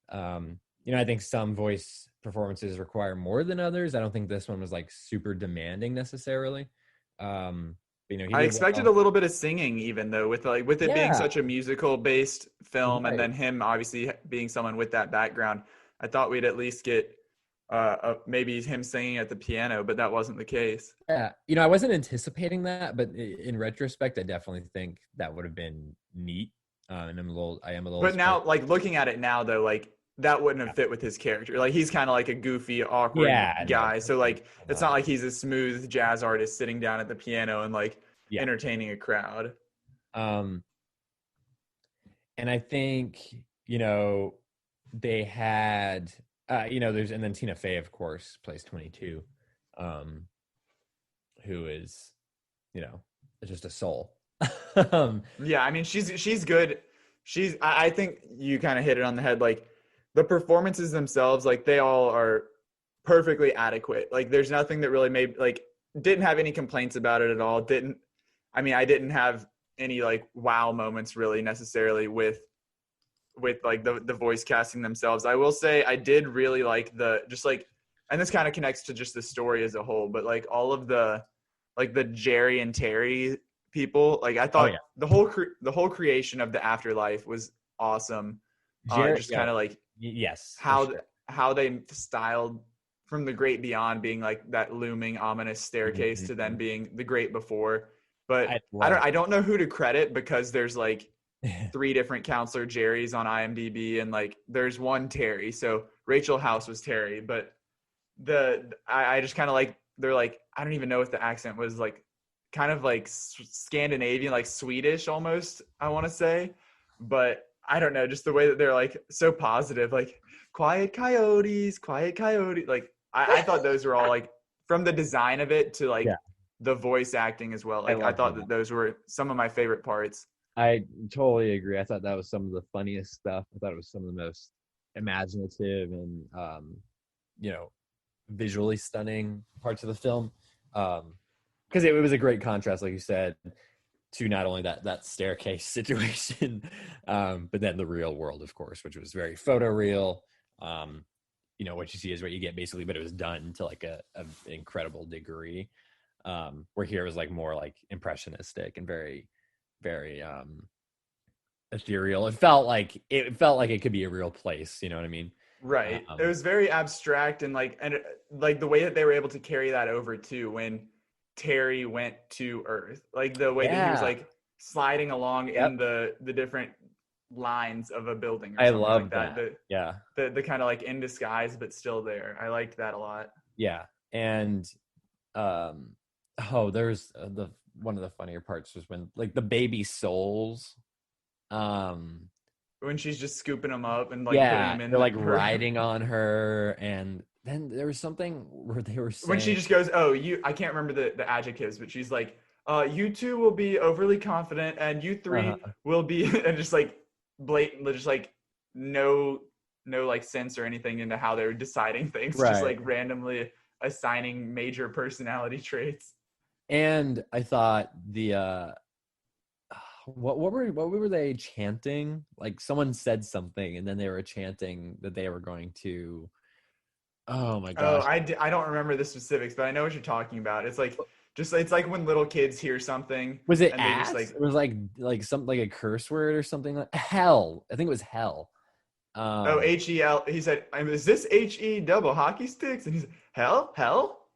[SPEAKER 6] I think some voice performances require more than others. I don't think this one was like super demanding necessarily.
[SPEAKER 5] I expected a little bit of singing even though with it being such a musical based film,
[SPEAKER 6] right.
[SPEAKER 5] And then him obviously being someone with that background. I thought we'd at least get maybe him singing at the piano, but that wasn't the case.
[SPEAKER 6] Yeah, I wasn't anticipating that, but in retrospect, I definitely think that would have been neat. And I am a little.
[SPEAKER 5] But now, like looking at it now, though, like that wouldn't have fit with his character. Like he's kind of like a goofy, awkward guy. So like it's not like he's a smooth jazz artist sitting down at the piano and like entertaining a crowd.
[SPEAKER 6] And I think they had. And then Tina Fey, of course, plays 22, who is, just a soul.
[SPEAKER 5] Yeah, I mean, she's good. I think you kind of hit it on the head. Like the performances themselves, like they all are perfectly adequate. Like there's nothing that really didn't have any complaints about it at all. I didn't have any like wow moments really necessarily with like the voice casting themselves. I will say I did really like and this kind of connects to just the story as a whole, but like all of the Jerry and Terry people, like I thought the whole creation of the afterlife was awesome. Just kind of like how they styled from the great beyond being like that looming ominous staircase to then being the great before. But I don't know who to credit because there's like 3 different counselor Jerrys on IMDb and like there's one Terry. So Rachel House was Terry, but I just kind of like, they're like, I don't even know if the accent was like kind of like Scandinavian, like Swedish almost, I want to say, but I don't know, just the way that they're like so positive, like quiet coyotes, quiet coyote. Like I thought those were all like from the design of it to like
[SPEAKER 6] Yeah.
[SPEAKER 5] the voice acting as well. Like I
[SPEAKER 6] love
[SPEAKER 5] thought
[SPEAKER 6] that.
[SPEAKER 5] that those were some of my favorite parts.
[SPEAKER 6] I totally agree. I thought that was some of the funniest stuff. I thought it was some of the most imaginative and visually stunning parts of the film. Because it was a great contrast, like you said, to not only that staircase situation, but then the real world, of course, which was very photoreal. What you see is what you get basically, but it was done to like a incredible degree. Where here it was like more like impressionistic and very, very ethereal. It felt like it could be a real place. You know what I mean?
[SPEAKER 5] Right. It was very abstract and the way that they were able to carry that over too when Terry went to Earth, like the way that he was like sliding along in the different lines of a building or something
[SPEAKER 6] love
[SPEAKER 5] like that. The kind of like in disguise but still there. I liked that a lot.
[SPEAKER 6] Yeah. And there's one of the funnier parts was when like the baby souls
[SPEAKER 5] when she's just scooping them up and like putting them in,
[SPEAKER 6] they're like riding on her. And then there was something where they were saying,
[SPEAKER 5] when she just goes, I can't remember the adjectives, but she's like, you two will be overly confident and you three will be, and just like blatant, just like no like sense or anything into how they're deciding things, just like randomly assigning major personality traits.
[SPEAKER 6] And I thought the what were they chanting? Like someone said something and then they were chanting that they were going to, oh my gosh.
[SPEAKER 5] I don't remember the specifics, but I know what you're talking about. It's like it's like when little kids hear something.
[SPEAKER 6] Was it
[SPEAKER 5] and
[SPEAKER 6] ass?
[SPEAKER 5] Just, like,
[SPEAKER 6] it was like something like a curse word or something like hell. I think it was hell.
[SPEAKER 5] Hel. He said, "Is this HE double hockey sticks?" And he's like, hell.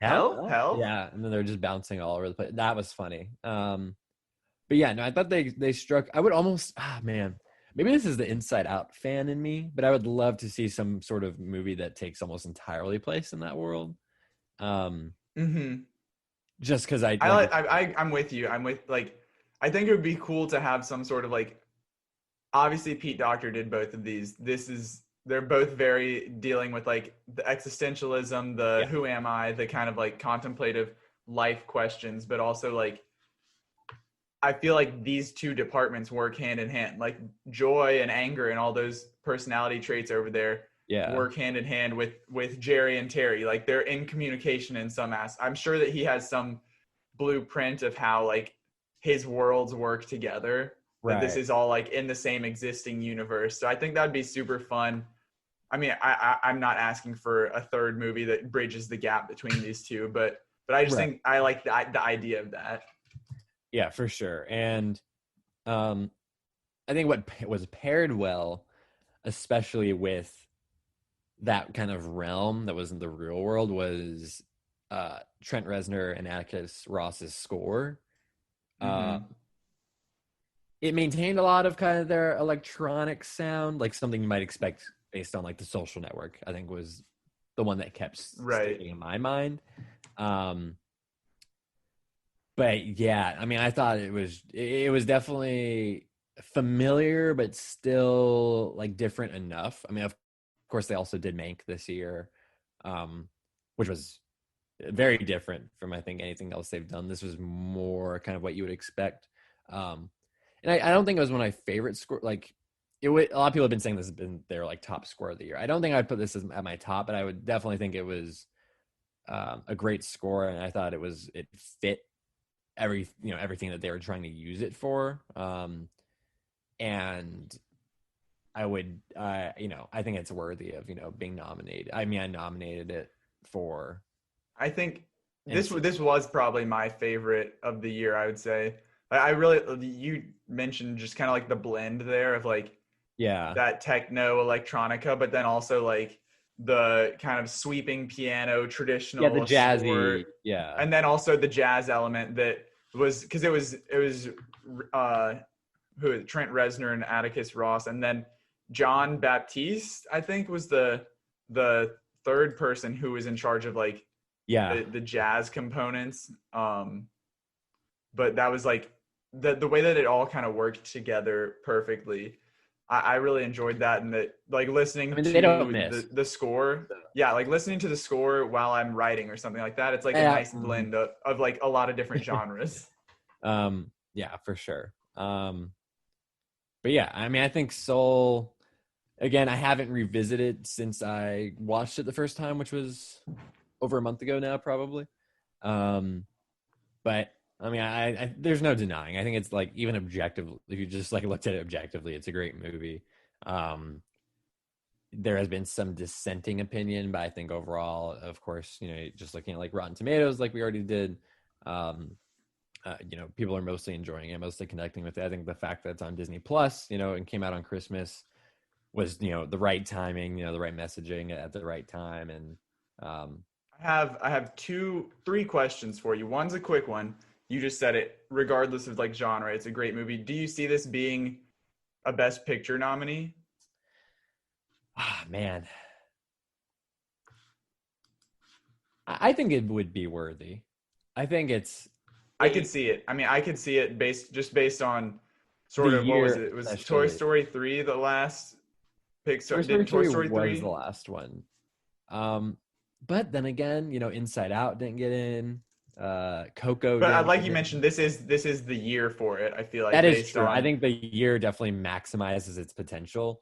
[SPEAKER 6] Yeah, and then they're just bouncing all over the place. That was funny. But yeah, no, I thought they struck. I would almost, man, maybe this is the Inside Out fan in me, but I would love to see some sort of movie that takes almost entirely place in that world. Just because
[SPEAKER 5] I'm with you. I think it would be cool to have some sort of like, obviously Pete Docter did both of these. They're both very dealing with like the existentialism, who am I, the kind of like contemplative life questions, but also like, I feel like these two departments work hand in hand, like joy and anger and all those personality traits over there work hand in hand with Jerry and Terry. Like they're in communication in some I'm sure that he has some blueprint of how like his worlds work together. That this is all like in the same existing universe. So I think that'd be super fun. I mean, I'm not asking for a third movie that bridges the gap between these two, but I just think I like the idea of that.
[SPEAKER 6] Yeah, for sure. And I think what was paired well, especially with that kind of realm that was in the real world, was Trent Reznor and Atticus Ross's score. It maintained a lot of kind of their electronic sound, like something you might expect based on like The Social Network, I think was the one that kept sticking in my mind. But yeah, I mean, I thought it was definitely familiar, but still like different enough. I mean, of course, they also did Mank this year, which was very different from I think anything else they've done. This was more kind of what you would expect, and I don't think it was one of my favorite score. Like, a lot of people have been saying this has been their like top score of the year. I don't think I'd put this at my top, but I would definitely think it was a great score, and I thought it fit everything that they were trying to use it for. And I would, I think it's worthy of, being nominated. I mean, I nominated it for.
[SPEAKER 5] I think this was probably my favorite of the year, I would say. I really, you mentioned just kind of like the blend there of like, that techno electronica, but then also like the kind of sweeping piano traditional,
[SPEAKER 6] the jazzy
[SPEAKER 5] score, and then also the jazz element that was, because it was Trent Reznor and Atticus Ross, and then John Baptiste I think was the third person who was in charge of like the jazz components, but that was like the way that it all kind of worked together perfectly. I really enjoyed that, and that like listening
[SPEAKER 6] I mean,
[SPEAKER 5] to
[SPEAKER 6] they don't miss.
[SPEAKER 5] the score. Yeah, like listening to the score while I'm writing or something like that. It's like a
[SPEAKER 6] Yeah.
[SPEAKER 5] nice blend of like a lot of different genres.
[SPEAKER 6] Yeah, for sure. But yeah, I mean, I think Soul. Again, I haven't revisited since I watched it the first time, which was over a month ago now, probably. But I mean, I there's no denying. I think it's like even objective. If you just like looked at it objectively, it's a great movie. There has been some dissenting opinion, but I think overall, of course, just looking at like Rotten Tomatoes, like we already did, people are mostly enjoying it, mostly connecting with it. I think the fact that it's on Disney Plus, and came out on Christmas was, the right timing, the right messaging at the right time. And
[SPEAKER 5] I have three questions for you. One's a quick one. You just said it, regardless of like genre, it's a great movie. Do you see this being a Best Picture nominee?
[SPEAKER 6] Man, I think it would be worthy. I think
[SPEAKER 5] I could see it. I mean, I could see it based on sort
[SPEAKER 6] the
[SPEAKER 5] of what was
[SPEAKER 6] year,
[SPEAKER 5] it? It was Toy
[SPEAKER 6] especially.
[SPEAKER 5] Story 3 the last Pixar?
[SPEAKER 6] Toy
[SPEAKER 5] Did Toy
[SPEAKER 6] Story
[SPEAKER 5] Story
[SPEAKER 6] was
[SPEAKER 5] 3?
[SPEAKER 6] the last one. But then again, Inside Out didn't get in. Coco.
[SPEAKER 5] But like you mentioned, this is the year for it. I feel like
[SPEAKER 6] That is
[SPEAKER 5] based
[SPEAKER 6] true.
[SPEAKER 5] on
[SPEAKER 6] I think the year definitely maximizes its potential.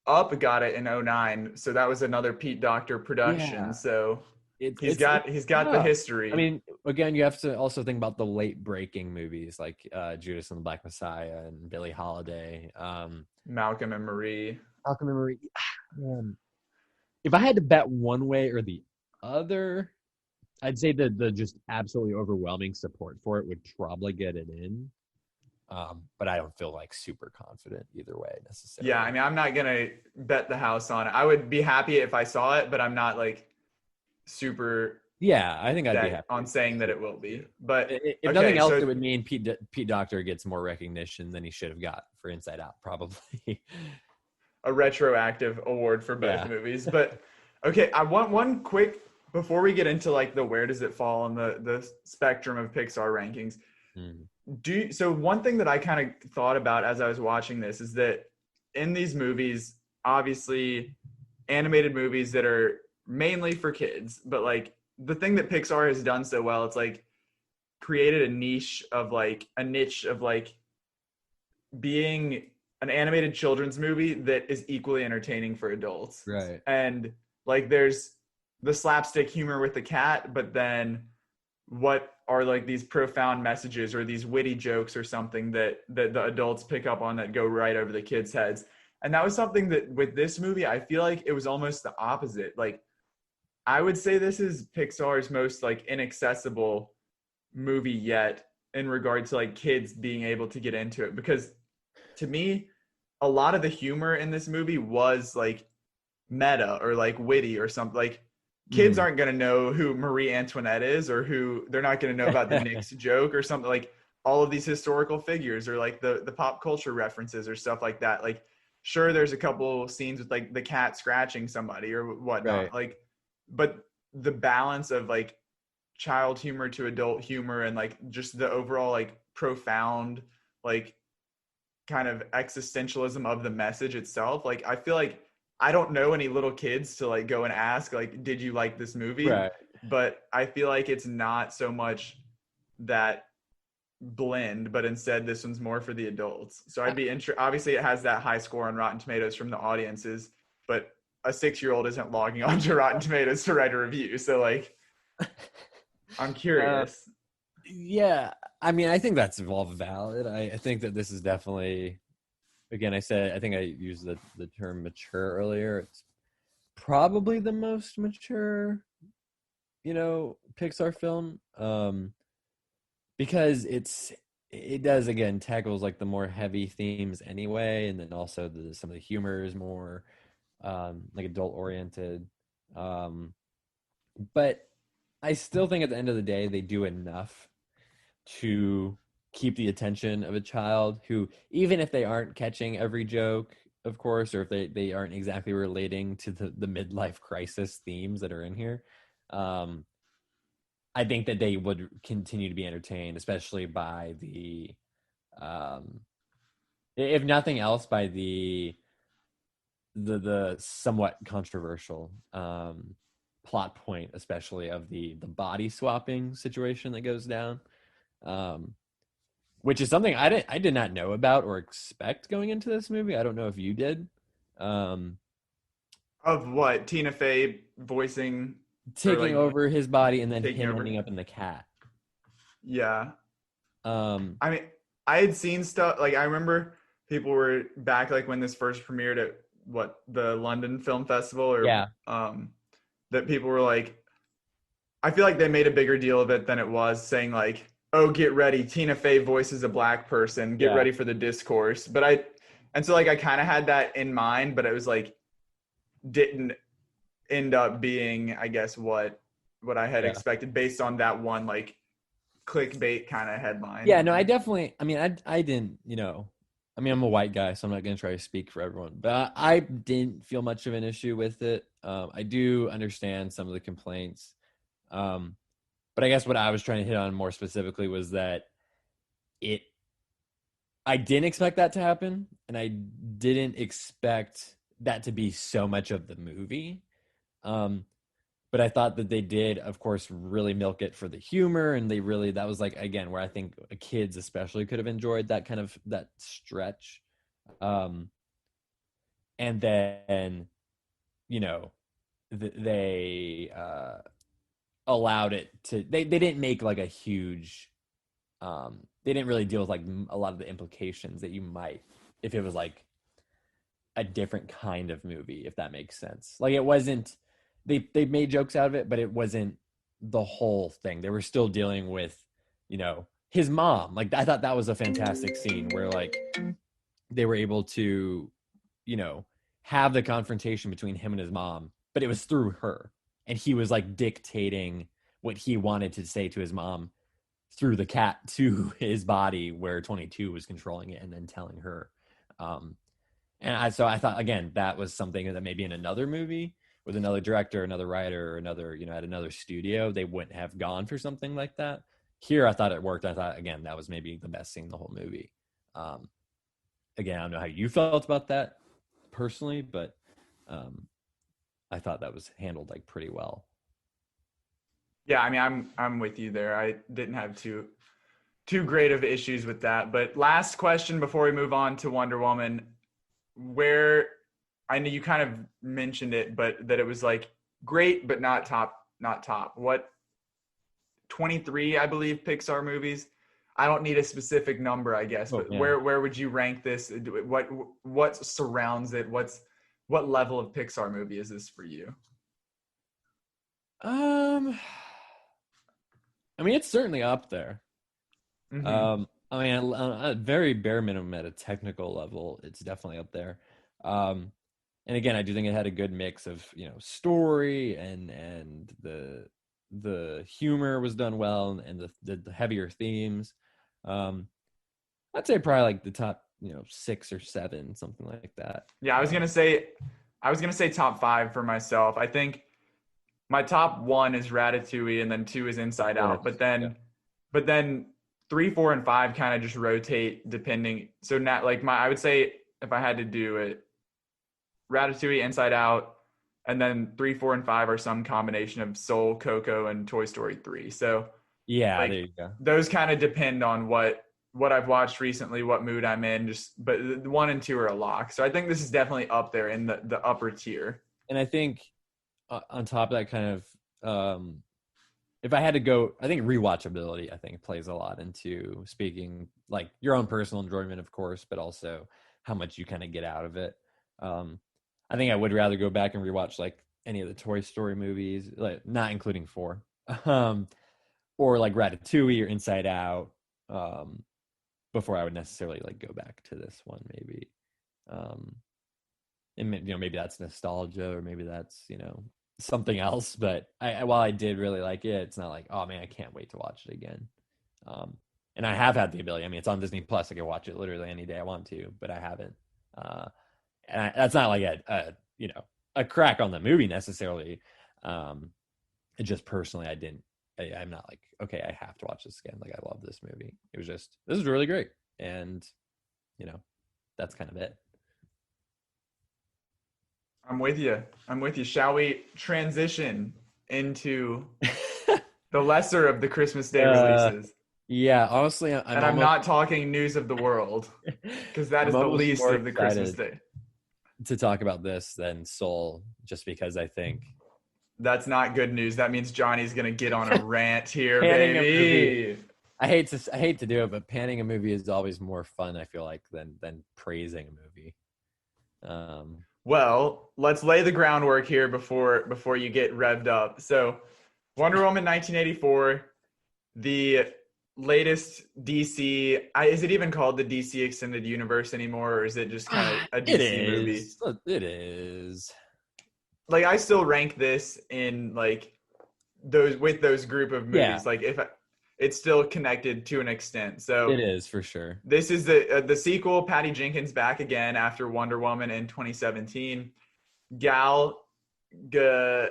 [SPEAKER 5] Up got it in 2009, so that was another Pete Docter production.
[SPEAKER 6] Yeah.
[SPEAKER 5] So he's
[SPEAKER 6] It's
[SPEAKER 5] got the
[SPEAKER 6] tough.
[SPEAKER 5] history.
[SPEAKER 6] I mean, again, you have to also think about the late breaking movies like Judas and the Black Messiah and Billie Holiday.
[SPEAKER 5] Malcolm and Marie.
[SPEAKER 6] Malcolm and Marie. Man. If I had to bet one way or the other, I'd say that the just absolutely overwhelming support for it would probably get it in. But I don't feel like super confident either way necessarily.
[SPEAKER 5] Yeah, I mean, I'm not gonna bet the house on it. I would be happy if I saw it, but I'm not like super.
[SPEAKER 6] Yeah, I think I'd be happy
[SPEAKER 5] on saying that it will be. But
[SPEAKER 6] if nothing else, it would mean Pete Docter gets more recognition than he should have got for Inside Out, probably.
[SPEAKER 5] A retroactive award for both movies. But okay, I want one quick before we get into like the where does it fall on the spectrum of Pixar rankings. So one thing that I kind of thought about as I was watching this is that in these movies, obviously animated movies that are mainly for kids, but like the thing that Pixar has done so well, it's like created a niche of like being an animated children's movie that is equally entertaining for adults.
[SPEAKER 6] Right.
[SPEAKER 5] And like there's the slapstick humor with the cat, but then what are like these profound messages or these witty jokes or something that the adults pick up on that go right over the kids' heads. And that was something that with this movie, I feel like it was almost the opposite. Like I would say this is Pixar's most like inaccessible movie yet in regard to like kids being able to get into it, because to me, a lot of the humor in this movie was like meta or like witty or something. Like kids aren't going to know who Marie Antoinette is, or they're not going to know about the Knicks joke or something. Like all of these historical figures or like the pop culture references or stuff like that. Like sure, there's a couple scenes with like the cat scratching somebody or whatnot.
[SPEAKER 6] Right.
[SPEAKER 5] Like, but the balance of like child humor to adult humor and like just the overall like profound like kind of existentialism of the message itself. Like I feel like I don't know any little kids to like go and ask like, did you like this movie?
[SPEAKER 6] Right.
[SPEAKER 5] But I feel like it's not so much that blend, but instead this one's more for the adults. So I'd be obviously it has that high score on Rotten Tomatoes from the audiences, but a 6-year-old isn't logging on to Rotten Tomatoes to write a review. So like, I'm curious.
[SPEAKER 6] Yeah, I mean, I think that's all valid. I think that this is definitely, again, I think I used the term mature earlier. It's probably the most mature, Pixar film, because it does, again, tackles like the more heavy themes anyway, and then also some of the humor is more like adult oriented. But I still think at the end of the day, they do enough to keep the attention of a child who, even if they aren't catching every joke, of course, or if they aren't exactly relating to the midlife crisis themes that are in here, I think that they would continue to be entertained, especially by the if nothing else, by the somewhat controversial plot point, especially of the body swapping situation that goes down, um, which is something I did not know about or expect going into this movie. I don't know if you did. Um,
[SPEAKER 5] Of what? Tina Fey voicing or
[SPEAKER 6] Taking
[SPEAKER 5] like
[SPEAKER 6] over his body and then
[SPEAKER 5] taking
[SPEAKER 6] him
[SPEAKER 5] over?
[SPEAKER 6] ending up in the cat.
[SPEAKER 5] Yeah.
[SPEAKER 6] Um,
[SPEAKER 5] I mean, I had seen stuff like I remember people were back like when this first premiered at what the London Film Festival or
[SPEAKER 6] yeah,
[SPEAKER 5] that people were like I feel like they made a bigger deal of it than it was, saying like, "Oh, get ready, Tina Fey voices a black person. Get
[SPEAKER 6] yeah,
[SPEAKER 5] ready for the discourse." And so like I kind of had that in mind, but it was like didn't end up being, I guess, what I had
[SPEAKER 6] yeah.
[SPEAKER 5] expected based on that one like clickbait kind of headline.
[SPEAKER 6] Yeah, no, I definitely. I mean, I didn't. I mean, I'm a white guy, so I'm not going to try to speak for everyone. But I didn't feel much of an issue with it. I do understand some of the complaints. Um, but I guess what I was trying to hit on more specifically was that it. I didn't expect that to happen, and I didn't expect that to be so much of the movie. Um, but I thought that they did, of course, really milk it for the humor, and that was like again where I think kids especially could have enjoyed that kind of that stretch. Um, and then you know they allowed it to. They didn't make like a huge. They didn't really deal with like a lot of the implications that you might if it was like a different kind of movie, if that makes sense. Like it wasn't they made jokes out of it, but it wasn't the whole thing. They were still dealing with, his mom. Like I thought that was a fantastic scene where like they were able to, you know, have the confrontation between him and his mom, but it was through her. And he was like dictating what he wanted to say to his mom through the cat to his body where 22 was controlling it and then telling her. Um, so I thought again that was something that maybe in another movie with another director, another writer, or another at another studio they wouldn't have gone for something like that. Here I thought it worked. I thought again that was maybe the best scene in the whole movie. Um, Again, I don't know how you felt about that personally, but um, I thought that was handled like pretty well.
[SPEAKER 5] Yeah, I mean, I'm with you there. I didn't have too great of issues with that. But last question before we move on to Wonder Woman, where I know you kind of mentioned it, but that it was like great, but not top. What 23, I believe, Pixar movies. I don't need a specific number, I guess, but
[SPEAKER 6] Yeah.
[SPEAKER 5] where would you rank this? What surrounds it? What level of Pixar movie is this for you?
[SPEAKER 6] Um, I mean, it's certainly up there.
[SPEAKER 5] Mm-hmm.
[SPEAKER 6] I mean, at very bare minimum, at a technical level, it's definitely up there. Um, and again, I do think it had a good mix of story and the humor was done well and the heavier themes. Um, I'd say probably like the top 6 or 7, something like that.
[SPEAKER 5] Yeah, I was gonna say top five for myself. I think my top one is Ratatouille, and then two is Inside
[SPEAKER 6] Oh,
[SPEAKER 5] Out.
[SPEAKER 6] that's yeah.
[SPEAKER 5] But then three, four, and five kind of just rotate depending. So not like I would say if I had to do it, Ratatouille, Inside Out, and then three, four, and five are some combination of Soul, Coco, and Toy Story 3. So
[SPEAKER 6] Yeah, there
[SPEAKER 5] like
[SPEAKER 6] you go.
[SPEAKER 5] those kind of depend on what I've watched recently, what mood I'm in. But the one and two are a lock. So I think this is definitely up there in the upper tier.
[SPEAKER 6] And I think on top of that kind of if I had to go, I think rewatchability I think plays a lot into speaking like your own personal enjoyment, of course, but also how much you kind of get out of it. Um, I think I would rather go back and rewatch like any of the Toy Story movies, like not including 4, um, or like Ratatouille or Inside Out, um, before I would necessarily like go back to this one, maybe. Um, and maybe that's nostalgia, or maybe that's something else. But while I did really like it, it's not like, oh man, I can't wait to watch it again. And I have had the ability. I mean, it's on Disney Plus. I can watch it literally any day I want to, but I haven't. That's not like a crack on the movie necessarily. It just personally, I didn't. I'm not like, okay, I have to watch this again. Like I love this movie. It was just, this is really great, and you know that's kind of it.
[SPEAKER 5] I'm with you. Shall we transition into the lesser of the Christmas Day releases?
[SPEAKER 6] Yeah, honestly,
[SPEAKER 5] I'm not talking news of the world, because that is
[SPEAKER 6] I'm
[SPEAKER 5] the
[SPEAKER 6] almost
[SPEAKER 5] least
[SPEAKER 6] more
[SPEAKER 5] of the Christmas
[SPEAKER 6] excited
[SPEAKER 5] Day.
[SPEAKER 6] to talk about this than Soul, just because I think
[SPEAKER 5] That's not good news. That means Johnny's gonna get on a rant here,
[SPEAKER 6] panning a movie.
[SPEAKER 5] baby.
[SPEAKER 6] I hate to do it, but panning a movie is always more fun, I feel like, than praising a movie.
[SPEAKER 5] Well, let's lay the groundwork here before you get revved up. So, Wonder Woman 1984, the latest DC. Is it even called the DC Extended Universe anymore, or is it just kind of a DC movie?
[SPEAKER 6] It is.
[SPEAKER 5] Like, I still rank this in like those group of movies.
[SPEAKER 6] Yeah.
[SPEAKER 5] Like, if it's still connected to an extent. So
[SPEAKER 6] It is for sure.
[SPEAKER 5] this is the sequel. Patty Jenkins back again after Wonder Woman in 2017. Gal Gadot.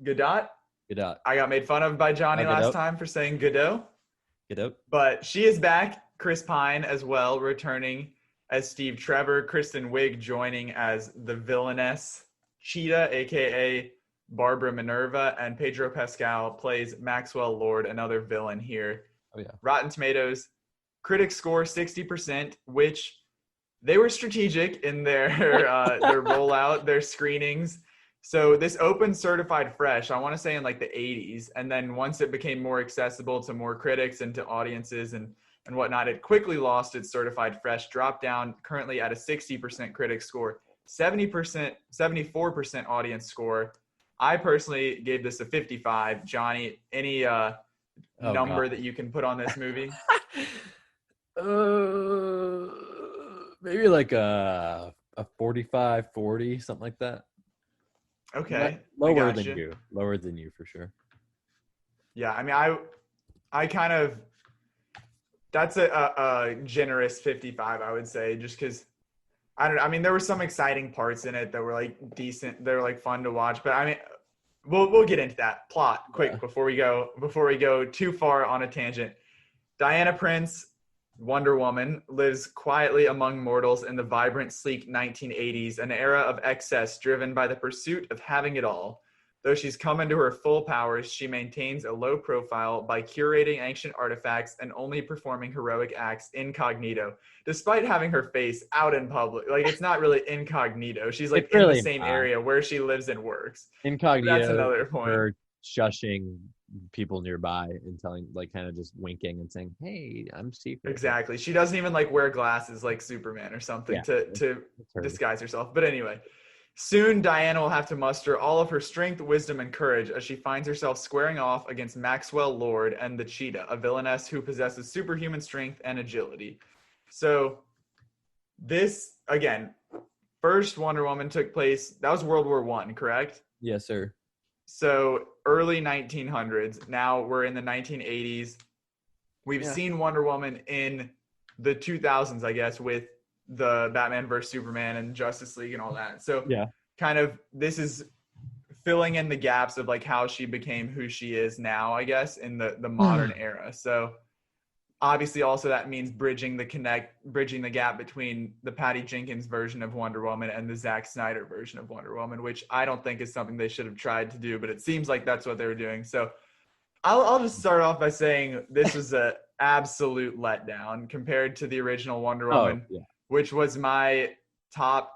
[SPEAKER 6] Gadot.
[SPEAKER 5] I got made fun of by Johnny last time for saying Godot.
[SPEAKER 6] Gadot.
[SPEAKER 5] But she is back. Chris Pine as well, returning as Steve Trevor. Kristen Wiig joining as the villainess Cheetah, aka Barbara Minerva, and Pedro Pascal plays Maxwell Lord, another villain here.
[SPEAKER 6] Oh yeah.
[SPEAKER 5] Rotten Tomatoes, critics score 60%, which they were strategic in their their rollout, their screenings. So this opened certified fresh, I want to say in like the 80s. And then once it became more accessible to more critics and to audiences and whatnot, it quickly lost its certified fresh, dropped down currently at a 60% critic score, 74% audience score. I personally gave this a 55. Johnny, any number that you can put on this movie?
[SPEAKER 6] Maybe like a 45, 40, something like that.
[SPEAKER 5] Okay.
[SPEAKER 6] Lower than you. Lower than you for sure.
[SPEAKER 5] Yeah, I mean, I kind of, that's a generous 55, I would say, just because I mean, there were some exciting parts in it that were like decent. They were like fun to watch, but I mean, we'll get into that plot quick before we go too far on a tangent. Diana Prince, Wonder Woman, lives quietly among mortals in the vibrant, sleek 1980s, an era of excess driven by the pursuit of having it all. Though she's come into her full powers, she maintains a low profile by curating ancient artifacts and only performing heroic acts incognito, despite having her face out in public. Like, it's not really incognito. She's like in the same area where she lives and works.
[SPEAKER 6] Incognito.
[SPEAKER 5] That's another point.
[SPEAKER 6] Her shushing people nearby and telling, like, kind of just winking and saying, "Hey, I'm secret."
[SPEAKER 5] Exactly. She doesn't even like wear glasses like Superman or something to disguise herself. But anyway. Soon, Diana will have to muster all of her strength, wisdom, and courage as she finds herself squaring off against Maxwell Lord and the Cheetah, a villainess who possesses superhuman strength and agility. So, this, again, first Wonder Woman took place, that was World War I, correct?
[SPEAKER 6] Yes, sir.
[SPEAKER 5] So, early 1900s. Now we're in the 1980s. We've seen Wonder Woman in the 2000s, I guess, with the Batman vs Superman and Justice League and all that. So kind of this is filling in the gaps of like how she became who she is now, I guess, in the modern era. So obviously also that means bridging the gap between the Patty Jenkins version of Wonder Woman and the Zack Snyder version of Wonder Woman, which I don't think is something they should have tried to do, but it seems like that's what they were doing. So I'll just start off by saying this was a absolute letdown compared to the original Wonder Woman. Which was my top.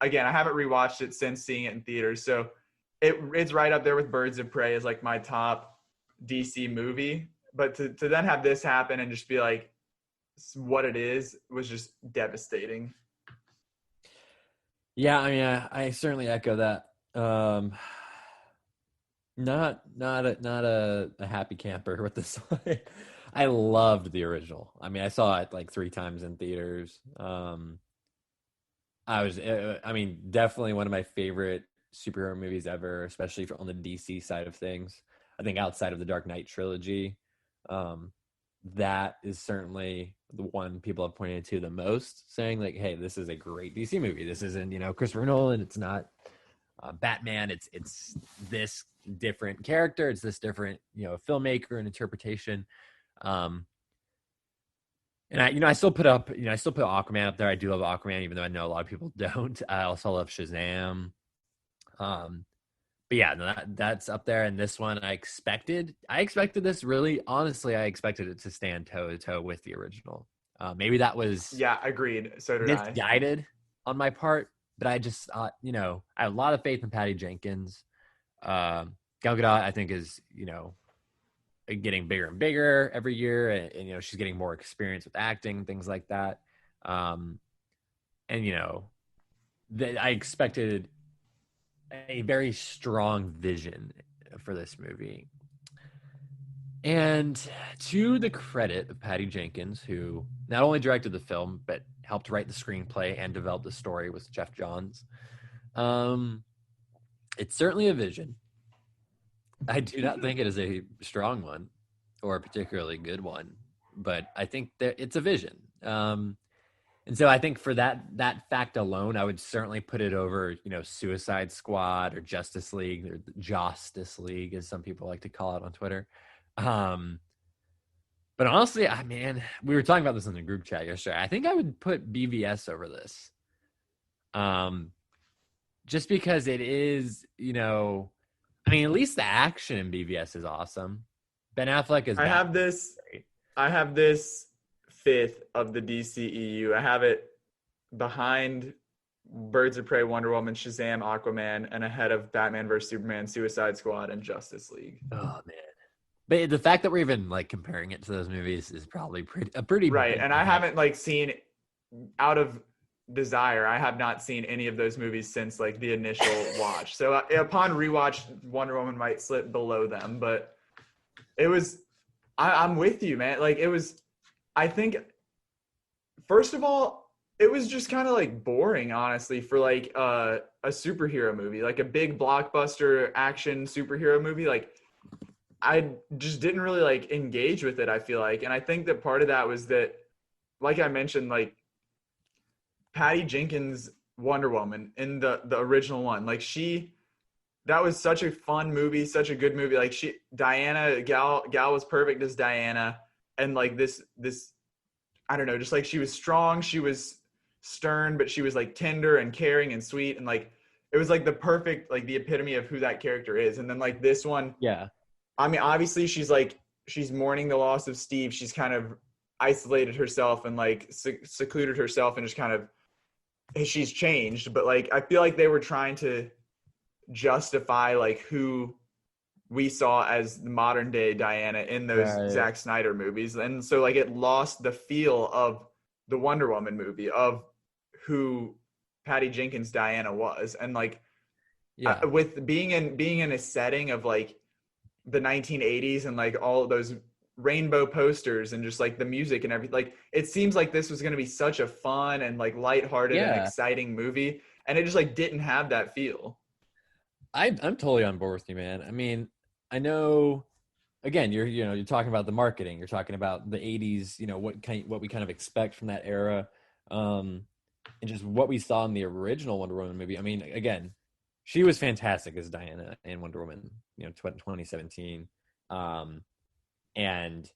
[SPEAKER 5] Again, I haven't rewatched it since seeing it in theaters, so it's right up there with Birds of Prey as like my top DC movie. But to then have this happen and just be like what it is was just devastating.
[SPEAKER 6] Yeah, I mean, I certainly echo that. Not a happy camper with this one. I loved the original. I mean, I saw it like 3 times in theaters. Definitely one of my favorite superhero movies ever, especially on the DC side of things. I think outside of the Dark Knight trilogy, that is certainly the one people have pointed to the most, saying like, "Hey, this is a great DC movie. This isn't, Christopher Nolan. It's not Batman. It's this different character. It's this different, filmmaker and interpretation." And I still put Aquaman up there. I do love Aquaman, even though I know a lot of people don't. I also love Shazam. But yeah, no, that's up there. And this one, I expected this really, honestly, I expected it to stand toe to toe with the original. Maybe that was
[SPEAKER 5] Yeah, agreed. So did I.
[SPEAKER 6] misguided on my part, but I just thought, I have a lot of faith in Patty Jenkins. Gal Gadot, I think, is, getting bigger and bigger every year. And she's getting more experience with acting, things like that. I expected a very strong vision for this movie. And to the credit of Patty Jenkins, who not only directed the film, but helped write the screenplay and develop the story with Jeff Johns, it's certainly a vision. I do not think it is a strong one or a particularly good one, but I think that it's a vision. And so I think for that fact alone, I would certainly put it over, Suicide Squad or Justice League, or Justice League, as some people like to call it on Twitter. But honestly, we were talking about this in the group chat yesterday. I think I would put BVS over this. Just because it is, at least the action in BVS is awesome. Ben Affleck is.
[SPEAKER 5] I have this fifth of the DCEU. I have it behind Birds of Prey, Wonder Woman, Shazam, Aquaman, and ahead of Batman vs Superman, Suicide Squad, and Justice League.
[SPEAKER 6] Oh man! But the fact that we're even comparing it to those movies is probably pretty
[SPEAKER 5] right. And I haven't seen, out of desire, I have not seen any of those movies since the initial watch. So upon rewatch, Wonder Woman might slip below them, but it was. I'm with you, man. It was. I think, first of all, it was just kind of boring, honestly, for a superhero movie, a big blockbuster action superhero movie. I just didn't really engage with it, I feel like. And I think that part of that was that, like I mentioned, Patty Jenkins' Wonder Woman in the original one, that was such a fun movie, such a good movie. Gal was perfect as Diana. And this, I don't know, just she was strong, she was stern, but she was tender and caring and sweet. And it was the perfect, the epitome of who that character is. And then this one,
[SPEAKER 6] yeah.
[SPEAKER 5] Obviously she's mourning the loss of Steve. She's kind of isolated herself and secluded herself and just kind of, she's changed. But I feel they were trying to justify who we saw as the modern day Diana in those Zack Snyder movies. And so it lost the feel of the Wonder Woman movie, of who Patty Jenkins Diana was. And with being in a setting of the 1980s and all those rainbow posters and just the music and everything, it seems this was going to be such a fun and lighthearted and exciting movie. And it just didn't have that feel.
[SPEAKER 6] I'm totally on board with you, man. I know, again, you're talking about the marketing, you're talking about the 80s, what we kind of expect from that era, and just what we saw in the original Wonder Woman movie. Again, she was fantastic as Diana in Wonder Woman, 2017, and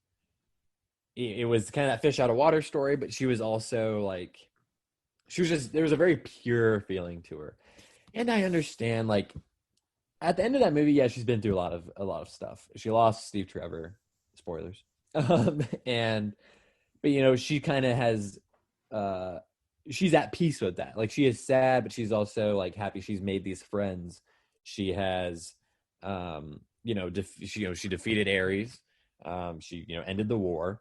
[SPEAKER 6] it was kind of that fish out of water story, but she was also there was a very pure feeling to her, and I understand at the end of that movie, yeah, she's been through a lot of stuff. She lost Steve Trevor, spoilers, but she kind of has, she's at peace with that. She is sad, but she's also happy she's made these friends. She has, she defeated Ares. She ended the war,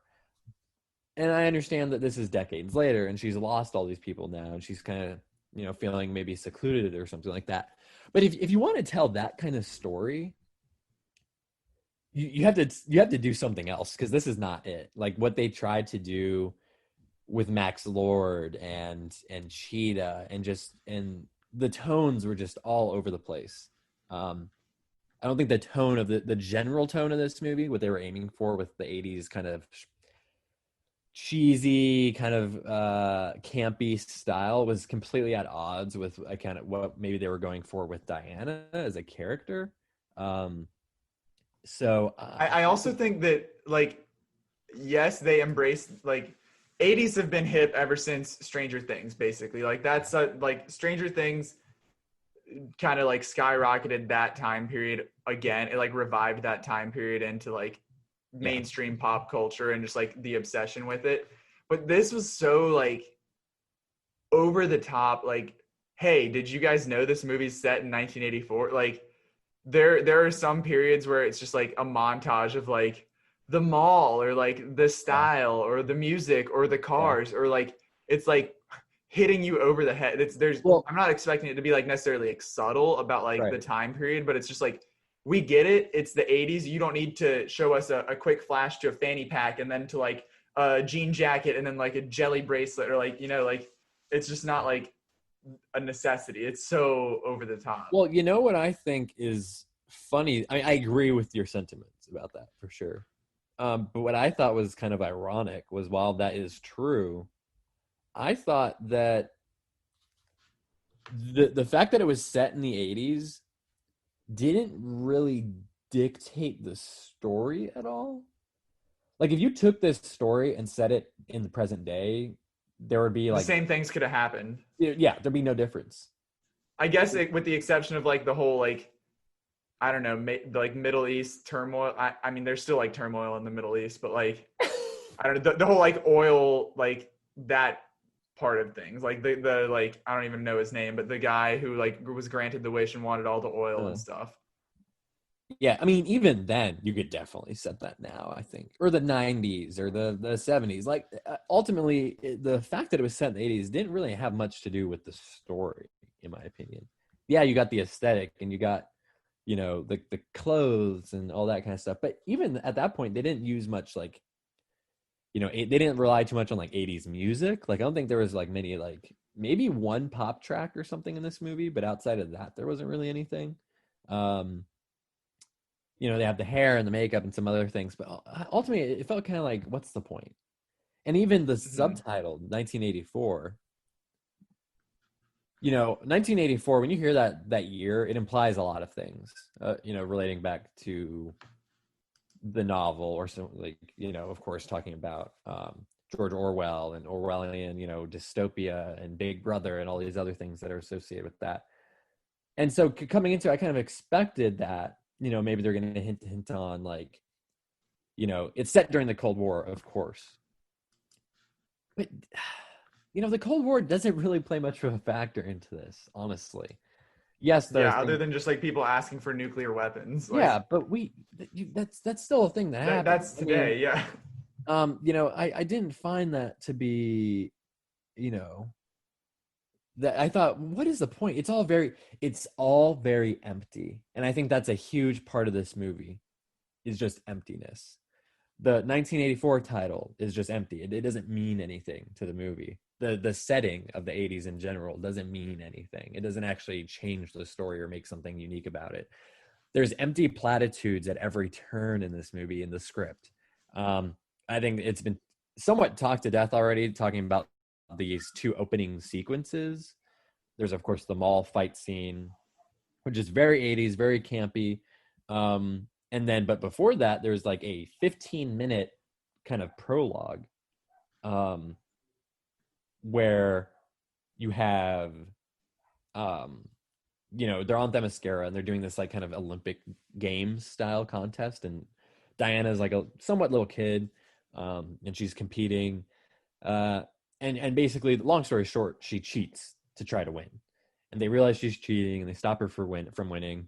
[SPEAKER 6] and I understand that this is decades later, and she's lost all these people now, and she's kind of feeling maybe secluded or something like that. But if you want to tell that kind of story, you have to do something else, because this is not it. What they tried to do with Max Lord and Cheetah and the tones were just all over the place. I don't think the tone of the general tone of this movie, what they were aiming for with the 80s kind of cheesy, kind of campy style, was completely at odds with kind of what maybe they were going for with Diana as a character.
[SPEAKER 5] I also think that yes, they embraced 80s have been hip ever since Stranger Things, basically. Like that's like Stranger Things kind of like skyrocketed that time period again. It like revived that time period into like mainstream pop culture and just like the obsession with it. But this was so like over the top. Like, hey, did you guys know this movie's set in 1984? Like, there are some periods where it's just like a montage of like the mall or like the style or the music or the cars or like it's like hitting you over the head. I'm not expecting it to be like necessarily like subtle about like the time period, but it's just like we get it. It's the 80s. You don't need to show us a quick flash to a fanny pack and then to like a jean jacket and then like a jelly bracelet or like, you know, like it's just not like a necessity. It's so over the top.
[SPEAKER 6] Well, you know what I think is funny? I agree with your sentiments about that for sure. But what I thought was kind of ironic was while that is true, I thought that the fact that it was set in the 80s didn't really dictate the story at all. Like if you took this story and set it in the present day, there would be like
[SPEAKER 5] the same things could have happened.
[SPEAKER 6] Yeah, there'd be no difference.
[SPEAKER 5] I guess with the exception of like the whole like I don't know, like Middle East turmoil. I mean, there's still like turmoil in the Middle East, but like I don't know the whole like oil like that part of things. Like the like I don't even know his name, but the guy who like was granted the wish and wanted all the oil and stuff.
[SPEAKER 6] Yeah, I mean, even then, you could definitely set that now, I think. Or the 90s or the 70s. Like, ultimately, the fact that it was set in the 80s didn't really have much to do with the story, in my opinion. Yeah, you got the aesthetic and you got, you know, the clothes and all that kind of stuff. But even at that point, they didn't use much, like, you know, they didn't rely too much on, like, 80s music. Like, I don't think there was, like, many, like, maybe one pop track or something in this movie. But outside of that, there wasn't really anything. You know, they have the hair and the makeup and some other things, but ultimately it felt kind of like, what's the point? And even the subtitle, 1984, you know, 1984, when you hear that year, it implies a lot of things, you know, relating back to the novel or some, like, you know, of course, talking about George Orwell and Orwellian, you know, dystopia and Big Brother and all these other things that are associated with that. And so coming into it, I kind of expected that, you know, maybe they're going to hint on, like, you know, it's set during the Cold War, of course. But, you know, the Cold War doesn't really play much of a factor into this, honestly. Yes,
[SPEAKER 5] other than just like people asking for nuclear weapons. Like,
[SPEAKER 6] yeah, but that's still a thing that happens.
[SPEAKER 5] That's today, yeah.
[SPEAKER 6] You know, I didn't find that to be, you know, that I thought, what is the point? It's all very empty. And I think that's a huge part of this movie is just emptiness. The 1984 title is just empty. It doesn't mean anything to the movie. The setting of the 80s in general doesn't mean anything. It doesn't actually change the story or make something unique about it. There's empty platitudes at every turn in this movie, in the script. I think it's been somewhat talked to death already, talking about these two opening sequences. There's, of course, the mall fight scene, which is very 80s, very campy. And then, but before that, there's like a 15-minute kind of prologue where you have, you know, they're on Themyscira and they're doing this like kind of Olympic Games style contest. And Diana's like a somewhat little kid, and she's competing. And basically, long story short, she cheats to try to win. And they realize she's cheating and they stop her from winning.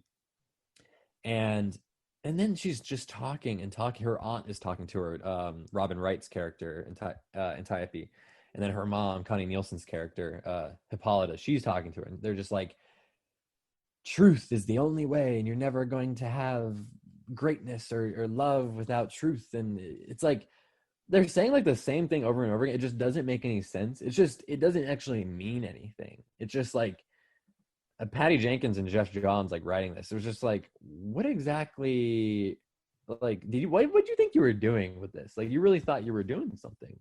[SPEAKER 6] And then she's just talking and talking. Her aunt is talking to her, Robin Wright's character, Antiope. And then her mom, Connie Nielsen's character, Hippolyta, she's talking to her. And they're just like, truth is the only way, and you're never going to have greatness or love without truth. And it's like, they're saying like the same thing over and over again. It just doesn't make any sense. It doesn't actually mean anything. It's just like Patty Jenkins and Jeff Johns like writing this. It was just like, what exactly, like, what do you think you were doing with this? Like, you really thought you were doing something.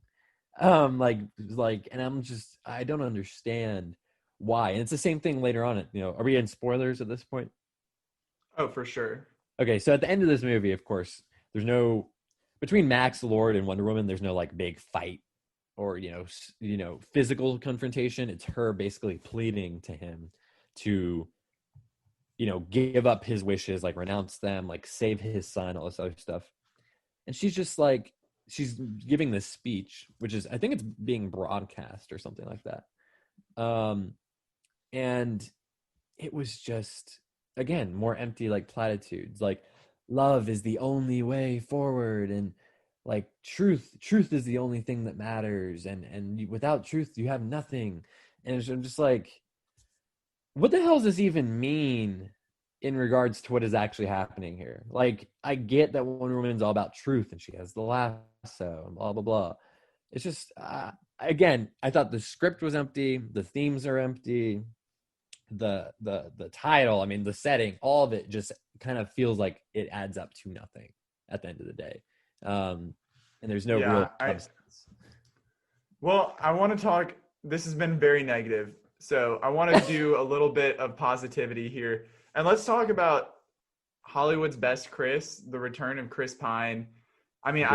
[SPEAKER 6] And I don't understand why. And it's the same thing later on. You know, are we in spoilers at this point?
[SPEAKER 5] Oh, for sure.
[SPEAKER 6] Okay, so at the end of this movie, of course, there's no, between Max Lord and Wonder Woman, there's no like big fight or physical confrontation. It's her basically pleading to him to give up his wishes, like renounce them, like save his son, all this other stuff. And she's just like, she's giving this speech, which is, I think it's being broadcast or something like that. And it was just, again, more empty, like platitudes, like love is the only way forward, and like truth is the only thing that matters, and without truth you have nothing. And I'm just like, what the hell does this even mean in regards to what is actually happening here? Like, I get that Wonder Woman's all about truth and she has the lasso and blah blah blah. It's just again, I thought the script was empty, the themes are empty, the title, I mean the setting, all of it just kind of feels like it adds up to nothing at the end of the day. And there's no real substance.
[SPEAKER 5] Well, I want to talk, this has been very negative, so I want to do a little bit of positivity here, and let's talk about Hollywood's best Chris, the return of Chris Pine. I mean,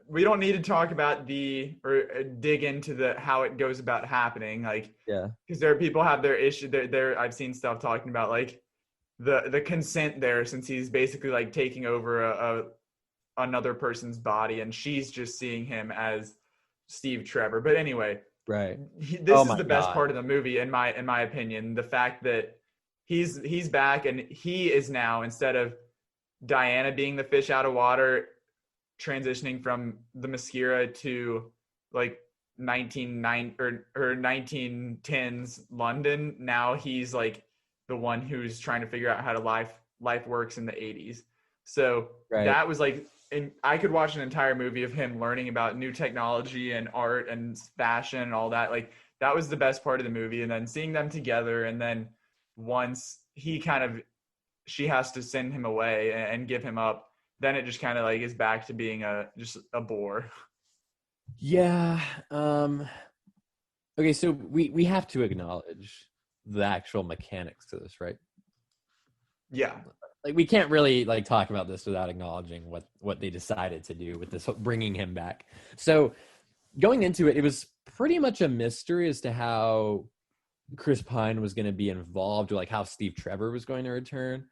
[SPEAKER 5] we don't need to talk about dig into how it goes about happening, like, because there are people have their issue there. I've seen stuff talking about like the consent there, since he's basically like taking over another person's body, and she's just seeing him as Steve Trevor. But anyway,
[SPEAKER 6] right,
[SPEAKER 5] this is the best part of the movie, in my opinion, the fact that he's back, and he is now, instead of Diana being the fish out of water, transitioning from the mascara to like 1910s London. Now he's like the one who's trying to figure out how to life works in the 80s. So that was like, and I could watch an entire movie of him learning about new technology and art and fashion and all that. Like, that was the best part of the movie. And then seeing them together, and then once she has to send him away and give him up, then it just kind of like is back to being just a bore.
[SPEAKER 6] Yeah. Okay, so we have to acknowledge the actual mechanics to this, right?
[SPEAKER 5] Yeah.
[SPEAKER 6] Like, we can't really like talk about this without acknowledging what they decided to do with this, bringing him back. So going into it, it was pretty much a mystery as to how Chris Pine was going to be involved, or like how Steve Trevor was going to return.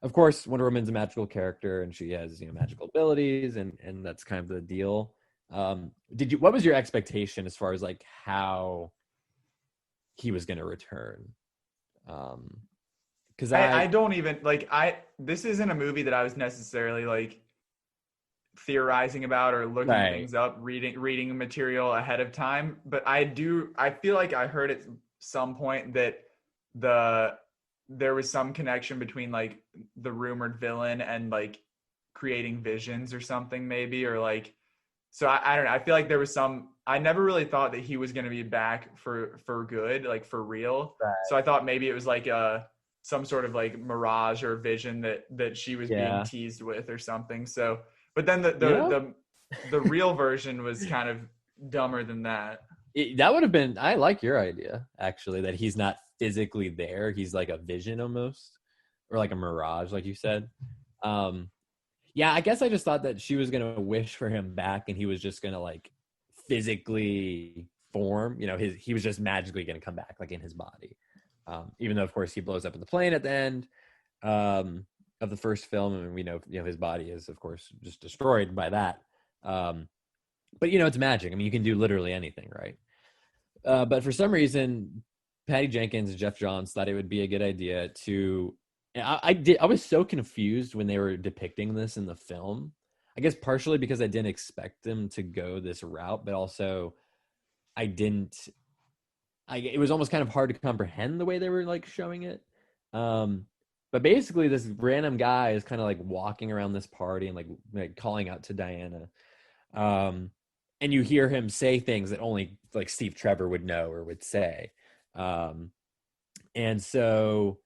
[SPEAKER 6] Of course, Wonder Woman's a magical character, and she has magical abilities, and that's kind of the deal. What was your expectation as far as like how he was going to return? Because
[SPEAKER 5] I don't even like, this isn't a movie that I was necessarily like theorizing about or looking things up, reading material ahead of time. But I feel like I heard at some point that there was some connection between like the rumored villain and like creating visions or something, maybe, or like, so I don't know. I feel like there was I never really thought that he was going to be back for good, like for real. Right. So I thought maybe it was like some sort of like mirage or vision that she was being teased with or something. So, but then the real version was kind of dumber than that.
[SPEAKER 6] That would have been, I like your idea, actually, that he's not physically there. He's like a vision almost, or like a mirage, like you said. Yeah, I guess I just thought that she was going to wish for him back, and he was just going to like physically form, he was just magically going to come back like in his body. Even though, of course, he blows up in the plane at the end of the first film, and we know his body is, of course, just destroyed by that. But it's magic. I mean, you can do literally anything, right? But for some reason, Patty Jenkins and Jeff Johns thought it would be a good idea to. I was so confused when they were depicting this in the film. I guess partially because I didn't expect them to go this route, but also it was almost kind of hard to comprehend the way they were like showing it. But basically this random guy is kind of like walking around this party and like calling out to Diana. And you hear him say things that only like Steve Trevor would know or would say. And so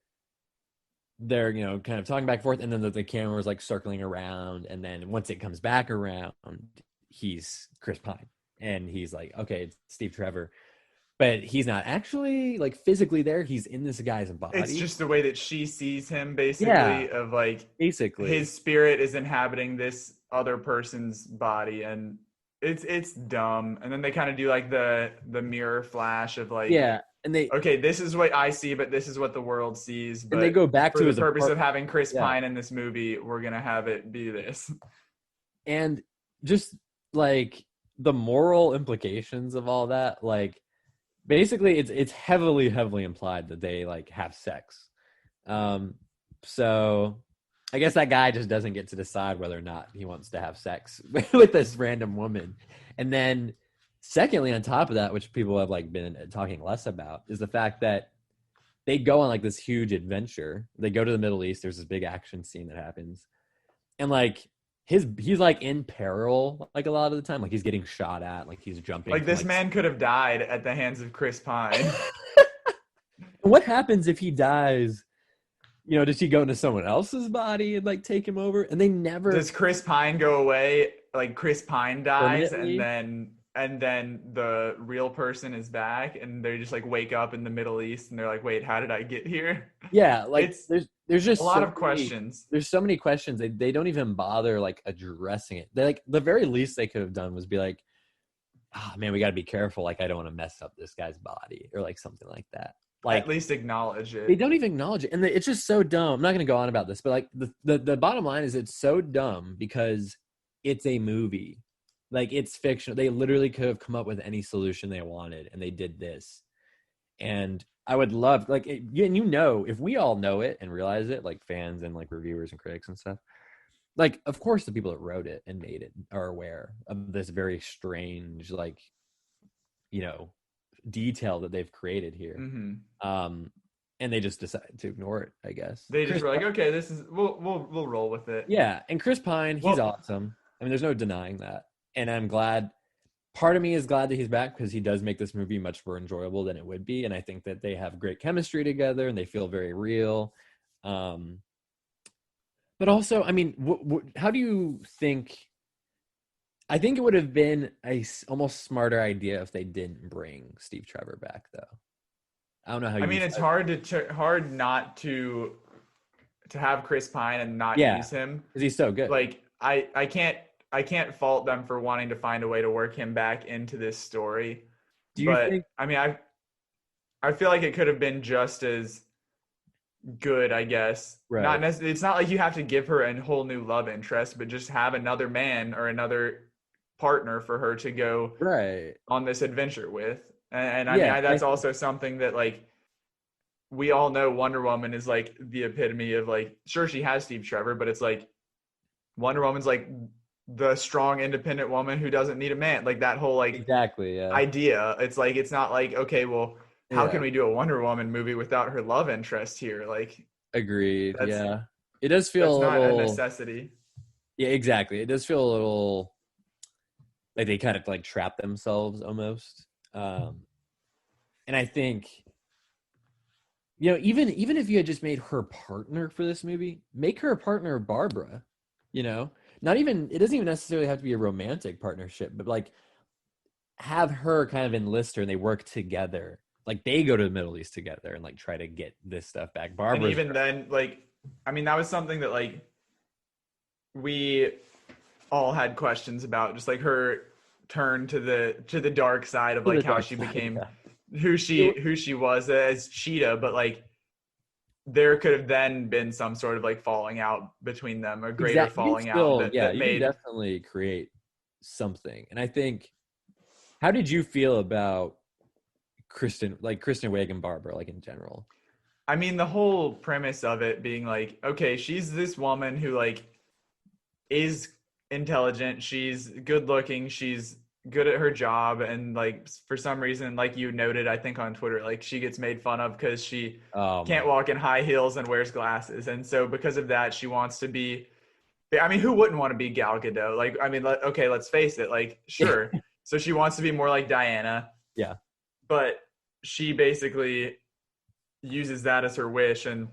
[SPEAKER 6] they're, kind of talking back and forth, and then the camera is like circling around. And then once it comes back around, he's Chris Pine, and he's like, okay, it's Steve Trevor. But he's not actually like physically there. He's in this guy's body.
[SPEAKER 5] It's just the way that she sees him, basically, of like
[SPEAKER 6] basically
[SPEAKER 5] his spirit is inhabiting this other person's body, and it's dumb. And then they kind of do like the mirror flash of like,
[SPEAKER 6] Yeah, and
[SPEAKER 5] okay, this is what I see, but this is what the world sees. But
[SPEAKER 6] they go back
[SPEAKER 5] for
[SPEAKER 6] to
[SPEAKER 5] the
[SPEAKER 6] his
[SPEAKER 5] purpose of
[SPEAKER 6] apartment.
[SPEAKER 5] having Chris
[SPEAKER 6] Yeah.
[SPEAKER 5] Pine in this movie, we're gonna have it be this.
[SPEAKER 6] And just like the moral implications of all that, like basically it's heavily implied that they like have sex. So I guess that guy just doesn't get to decide whether or not he wants to have sex with this random woman. And then secondly, on top of that, which people have like been talking less about, is the fact that they go on like this huge adventure. They go to the Middle East. There's this big action scene that happens. And like he's like in peril like a lot of the time. Like he's getting shot at, like he's jumping.
[SPEAKER 5] Like this man could have died at the hands of Chris Pine.
[SPEAKER 6] What happens if he dies? You know, does he go into someone else's body and like take him over? And they never.
[SPEAKER 5] Does Chris Pine go away? Like Chris Pine dies,
[SPEAKER 6] Permanently?
[SPEAKER 5] and then the real person is back, and they just like wake up in the Middle East, and they're like, "Wait, how did I get here?"
[SPEAKER 6] Yeah, like there's just
[SPEAKER 5] a lot
[SPEAKER 6] so
[SPEAKER 5] of questions.
[SPEAKER 6] There's so many questions. They don't even bother like addressing it. They like the very least they could have done was be like, "Oh man, we got to be careful. Like I don't want to mess up this guy's body or like something like that." Like
[SPEAKER 5] At least acknowledge
[SPEAKER 6] they
[SPEAKER 5] it.
[SPEAKER 6] don't even acknowledge it, and it's just so dumb. I'm not going to go on about this, but like the bottom line is it's so dumb because it's a movie. Like it's fictional. They literally could have come up with any solution they wanted, and they did this. And I would love, like, and you know, if we all know it and realize it, like fans and like reviewers and critics and stuff, like, of course, the people that wrote it and made it are aware of this very strange, like, you know, detail that they've created here.
[SPEAKER 5] Mm-hmm.
[SPEAKER 6] And they just decided to ignore it, I guess.
[SPEAKER 5] They just were like, okay, this is we'll roll with it.
[SPEAKER 6] Yeah, and Chris Pine, he's awesome. I mean, there's no denying that. And I'm glad. Part of me is glad that he's back because he does make this movie much more enjoyable than it would be. And I think that they have great chemistry together and they feel very real. But also, I mean, how do you think? I think it would have been a almost smarter idea if they didn't bring Steve Trevor back, though. I don't know how.
[SPEAKER 5] I mean, it's hard not to have Chris Pine and not use him
[SPEAKER 6] because he's so good.
[SPEAKER 5] Like I can't fault them for wanting to find a way to work him back into this story.
[SPEAKER 6] Do you think?
[SPEAKER 5] I mean, I feel like it could have been just as good, I guess.
[SPEAKER 6] Right.
[SPEAKER 5] Not necessarily. It's not like you have to give her a whole new love interest, but just have another man or another partner for her to go on this adventure with. And I mean, that's also something that like we all know Wonder Woman is like the epitome of like, sure, she has Steve Trevor, but it's like Wonder Woman's like the strong, independent woman who doesn't need a man. Like that whole like idea. It's like, it's not like, okay, well, how can we do a Wonder Woman movie without her love interest here? Like,
[SPEAKER 6] agreed. Yeah, it does feel
[SPEAKER 5] not a necessity.
[SPEAKER 6] Yeah, exactly. It does feel a little like they kind of like trap themselves almost. And I think, you know, even if you had just made her partner for this movie, make her a partner of Barbara, you know, it doesn't even necessarily have to be a romantic partnership, but like have her kind of enlist her and they work together. Like they go to the Middle East together and like try to get this stuff back. Barbara.
[SPEAKER 5] And even then, like, I mean, that was something that like we all had questions about, just like her turn to the dark side of like how she became who she was as Cheetah, but like there could have then been some sort of like falling out between them, a greater falling out that made
[SPEAKER 6] you definitely create something. And I think, how did you feel about Kristen Wiig and Barbara, like in general?
[SPEAKER 5] I mean, the whole premise of it being like, okay, she's this woman who like is intelligent, she's good looking, she's good at her job, and like for some reason, like you noted, I think on Twitter, like she gets made fun of because she can't walk in high heels and wears glasses, and so because of that she wants to be, I mean, who wouldn't want to be Gal Gadot? Like, I mean, okay, let's face it, like, sure. So she wants to be more like Diana, but she basically uses that as her wish and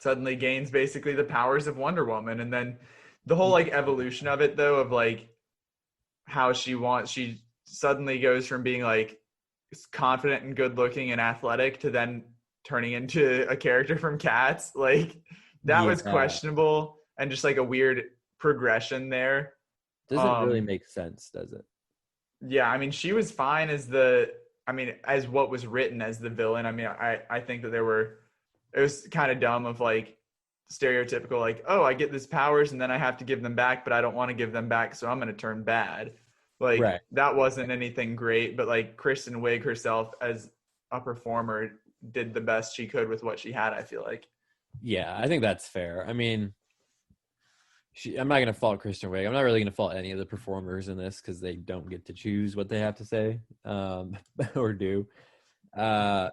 [SPEAKER 5] suddenly gains basically the powers of Wonder Woman. And then the whole like evolution of it though, of like how she suddenly goes from being like confident and good looking and athletic to then turning into a character from Cats. Like that was questionable and just like a weird progression there.
[SPEAKER 6] Doesn't really make sense, does it?
[SPEAKER 5] Yeah, I mean, she was fine as as what was written as the villain. I mean, I think that it was kind of dumb of like stereotypical, like, oh, I get these powers and then I have to give them back, but I don't want to give them back, so I'm going to turn bad. Like,
[SPEAKER 6] Right.
[SPEAKER 5] that wasn't anything great, but like Kristen Wiig herself as a performer did the best she could with what she had, I feel like.
[SPEAKER 6] Yeah, I think that's fair. I mean, I'm not going to fault Kristen Wiig. I'm not really going to fault any of the performers in this because they don't get to choose what they have to say, or do. Uh,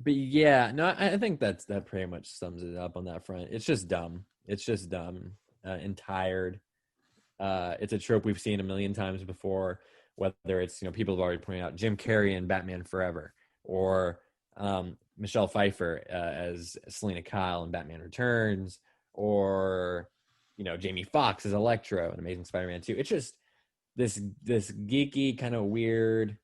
[SPEAKER 6] but yeah, no, I think that pretty much sums it up on that front. It's just dumb. It's just dumb and tired. It's a trope we've seen a million times before, whether it's, people have already pointed out Jim Carrey in Batman Forever, or Michelle Pfeiffer as Selena Kyle in Batman Returns, or Jamie Foxx as Electro in Amazing Spider-Man 2. It's just this geeky kind of weird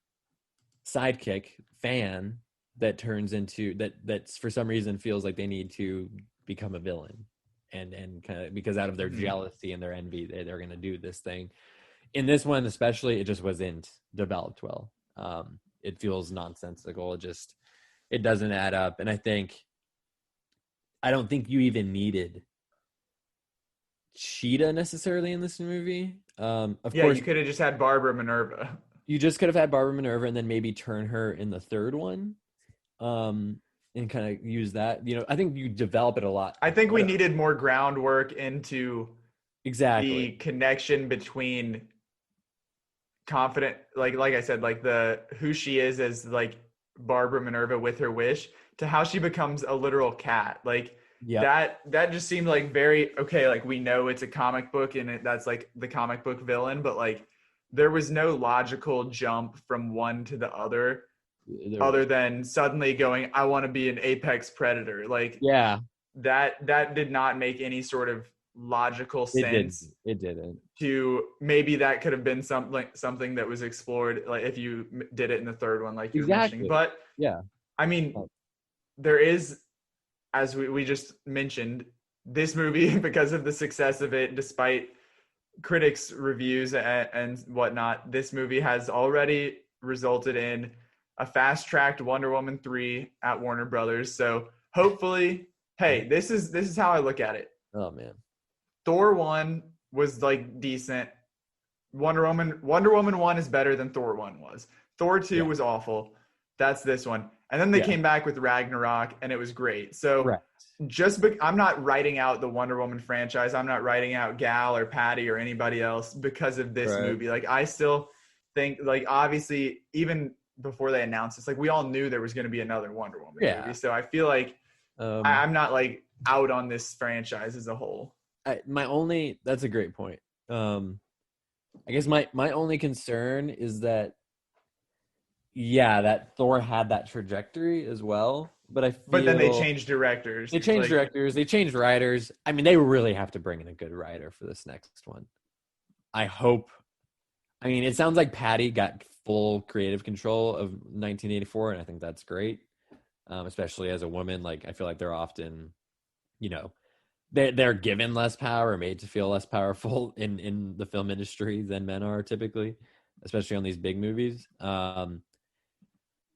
[SPEAKER 6] sidekick fan that turns into that's for some reason feels like they need to become a villain, and kind of because out of their jealousy and their envy they're going to do this thing. In this one especially, it just wasn't developed well. It feels nonsensical. It doesn't add up, and I don't think you even needed Cheetah necessarily in this movie. Of course,
[SPEAKER 5] You could have just had Barbara Minerva.
[SPEAKER 6] you just could have had Barbara Minerva and then maybe turn her in the third one, and kind of use that. I think you develop it a lot.
[SPEAKER 5] I think we needed more groundwork into
[SPEAKER 6] Exactly
[SPEAKER 5] the connection between confident, like I said, like the who she is as like Barbara Minerva with her wish to how she becomes a literal cat. Like that just seemed like very okay. Like we know it's a comic book and that's like the comic book villain, but like there was no logical jump from one to the other than suddenly going, I want to be an apex predator. Like that did not make any sort of logical sense.
[SPEAKER 6] It didn't.
[SPEAKER 5] To maybe that could have been something that was explored, like if you did it in the third one, like you were mentioning. But
[SPEAKER 6] yeah,
[SPEAKER 5] I mean, there is, as we just mentioned, this movie because of the success of it, despite critics' reviews and whatnot, this movie has already resulted in a fast-tracked Wonder Woman 3 at Warner Brothers. So hopefully, hey, this is how I look at it.
[SPEAKER 6] Oh man.
[SPEAKER 5] Thor 1 was like decent. Wonder Woman 1 is better than Thor 1 was. Thor 2 was awful. That's this one. And then they came back with Ragnarok and it was great. So I'm not writing out the Wonder Woman franchise. I'm not writing out Gal or Patty or anybody else because of this movie. Like I still think, like, obviously even before they announced this, like we all knew there was going to be another Wonder Woman movie. So I feel like I'm not like out on this franchise as a whole.
[SPEAKER 6] That's a great point. I guess my only concern is that that Thor had that trajectory as well, but then
[SPEAKER 5] they changed directors.
[SPEAKER 6] They changed writers. I mean, they really have to bring in a good writer for this next one. I hope. I mean, it sounds like Patty got full creative control of 1984, and I think that's great, especially as a woman. Like, I feel like they're often, they're given less power, made to feel less powerful in the film industry than men are typically, especially on these big movies.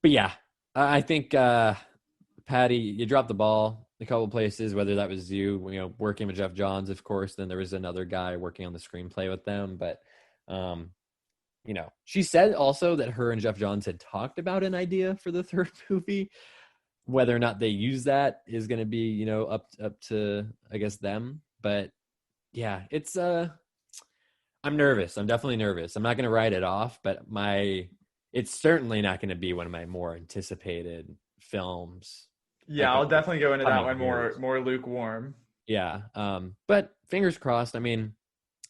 [SPEAKER 6] But yeah, I think Patty, you dropped the ball a couple of places, whether that was you working with Jeff Johns, of course, then there was another guy working on the screenplay with them. But, she said also that her and Jeff Johns had talked about an idea for the third movie. Whether or not they use that is going to be, up to, I guess, them. But yeah, it's, I'm nervous. I'm definitely nervous. I'm not going to write it off, but it's certainly not going to be one of my more anticipated films.
[SPEAKER 5] Yeah, I'll definitely go into that one more lukewarm.
[SPEAKER 6] Yeah. But fingers crossed. I mean,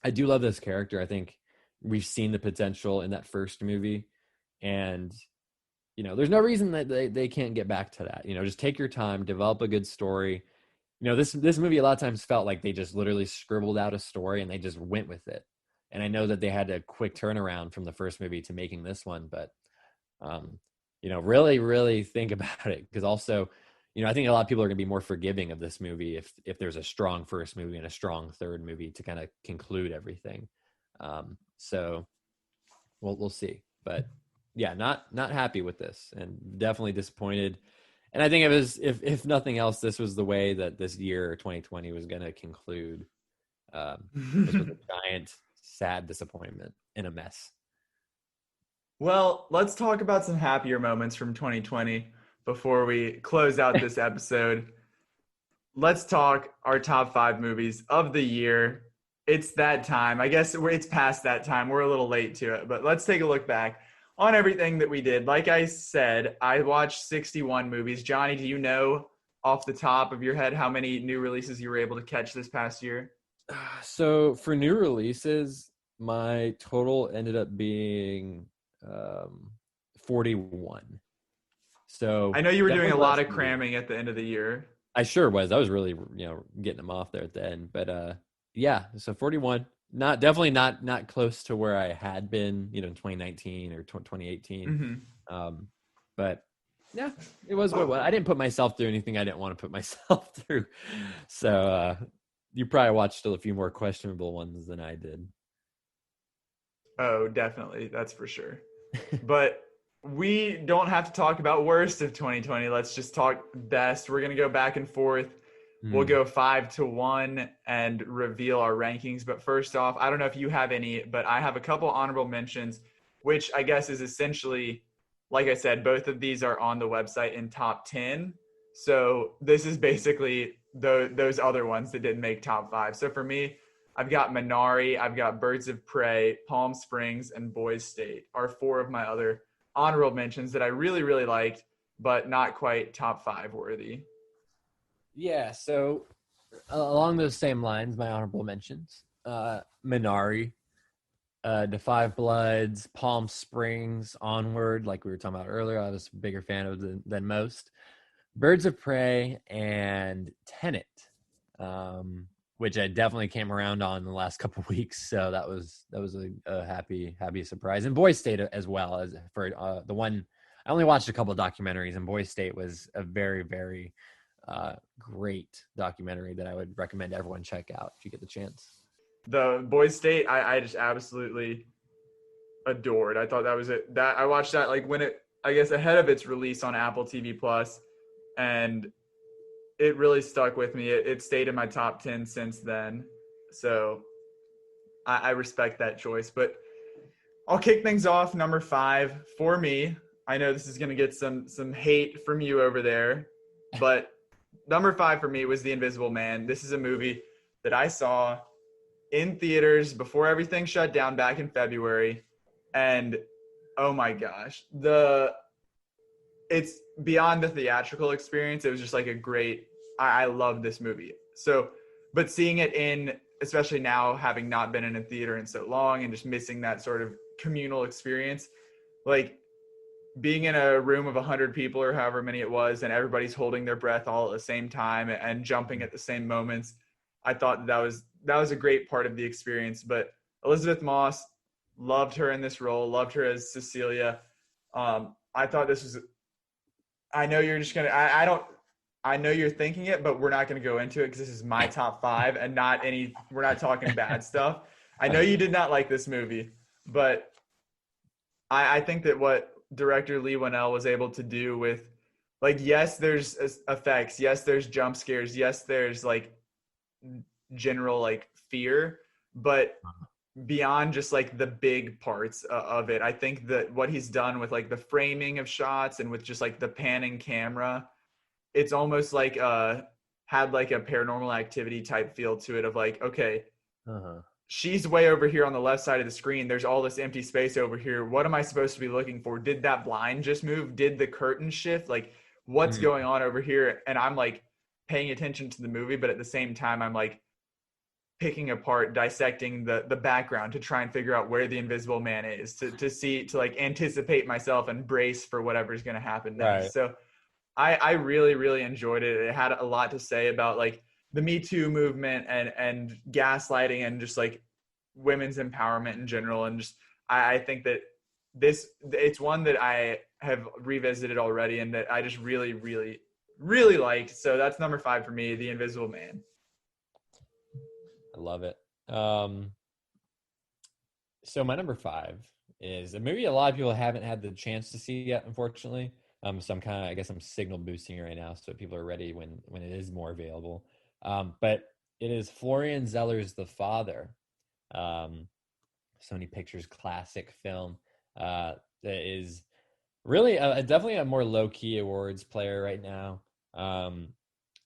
[SPEAKER 6] I do love this character. I think we've seen the potential in that first movie, and there's no reason that they can't get back to that. Just take your time, develop a good story. This movie a lot of times felt like they just literally scribbled out a story and they just went with it. And I know that they had a quick turnaround from the first movie to making this one, but really, really think about it, because also, I think a lot of people are going to be more forgiving of this movie if there's a strong first movie and a strong third movie to kind of conclude everything. So we'll see. But yeah, not happy with this, and definitely disappointed. And I think it was, if nothing else, this was the way that this year 2020 was going to conclude. Was with a giant, sad disappointment and a mess.
[SPEAKER 5] Well, let's talk about some happier moments from 2020 before we close out this episode. Let's talk our top 5 movies of the year. It's that time. I guess it's past that time. We're a little late to it, but let's take a look back on everything that we did. Like I said, I watched 61 movies. Johnny, do you know off the top of your head how many new releases you were able to catch this past year?
[SPEAKER 6] So for new releases, my total ended up being 41. So
[SPEAKER 5] I know you were doing a
[SPEAKER 6] definitely
[SPEAKER 5] lot
[SPEAKER 6] less
[SPEAKER 5] of cramming at the end of the year.
[SPEAKER 6] I sure was. I was really, getting them off there at the end. But yeah, so 41. Definitely not close to where I had been, in 2019 or 2018. But yeah, it was what it was. I didn't put myself through anything I didn't want to put myself through. So you probably watched a few more questionable ones than I did.
[SPEAKER 5] Oh, definitely. That's for sure. But we don't have to talk about worst of 2020. Let's just talk best. We're going to go back and forth. We'll go 5-1 and reveal our rankings. But first off, I don't know if you have any, but I have a couple honorable mentions, which I guess is essentially, like I said, both of these are on the website in top 10. So this is basically those other ones that didn't make top 5. So for me, I've got Minari, I've got Birds of Prey, Palm Springs, and Boys State are 4 of my other honorable mentions that I really, really liked, but not quite top 5 worthy.
[SPEAKER 6] Yeah, so along those same lines, my honorable mentions, Minari, The Five Bloods, Palm Springs, Onward, like we were talking about earlier, I was a bigger fan of than most, Birds of Prey, and Tenet, which I definitely came around on in the last couple of weeks, so that was a happy surprise. And Boys State as well, as for the one, I only watched a couple of documentaries, and Boys State was a very, very great documentary that I would recommend everyone check out if you get the chance.
[SPEAKER 5] The Boys State, I just absolutely adored. I thought that was it. That I watched that like when it, I guess, ahead of its release on Apple TV Plus, and it really stuck with me. It stayed in my top 10 since then. So I respect that choice. But I'll kick things off. Number 5 for me. I know this is going to get some hate from you over there, but number 5 for me was The Invisible Man. This is a movie that I saw in theaters before everything shut down back in February. And oh my gosh, it's beyond the theatrical experience. It was just like a great, I love this movie. So, but seeing it especially now having not been in a theater in so long and just missing that sort of communal experience, like being in a room of 100 people or however many it was, and everybody's holding their breath all at the same time and jumping at the same moments. I thought that was a great part of the experience. But Elizabeth Moss, loved her in this role, loved her as Cecilia. I thought this was, I know you're just going to, I know you're thinking it, but we're not going to go into it because this is my top 5 and we're not talking bad stuff. I know you did not like this movie, but I think that what director Leigh Whannell was able to do with, like, yes, there's effects, yes, there's jump scares, yes, there's like general like fear, but beyond just like the big parts of it, I think that what he's done with like the framing of shots and with just like the panning camera, it's almost like had like a Paranormal Activity type feel to it of like, okay, she's way over here on the left side of the screen. There's all this empty space over here. What am I supposed to be looking for? Did that blind just move? Did the curtain shift? Like, what's going on over here? And I'm like paying attention to the movie, but at the same time, I'm like picking apart, dissecting the background to try and figure out where the Invisible Man is, to like anticipate myself and brace for whatever's going to happen next. Right. So I really, really enjoyed it. It had a lot to say about like the Me Too movement and gaslighting and just like women's empowerment in general. And just, I think that it's one that I have revisited already and that I just really, really, really liked. So that's number 5 for me, The Invisible Man.
[SPEAKER 6] I love it. So my number 5 is a movie a lot of people haven't had the chance to see yet, unfortunately. So I guess I'm signal boosting right now so people are ready when it is more available. But it is Florian Zeller's The Father, Sony Pictures classic film that is really definitely a more low-key awards player right now.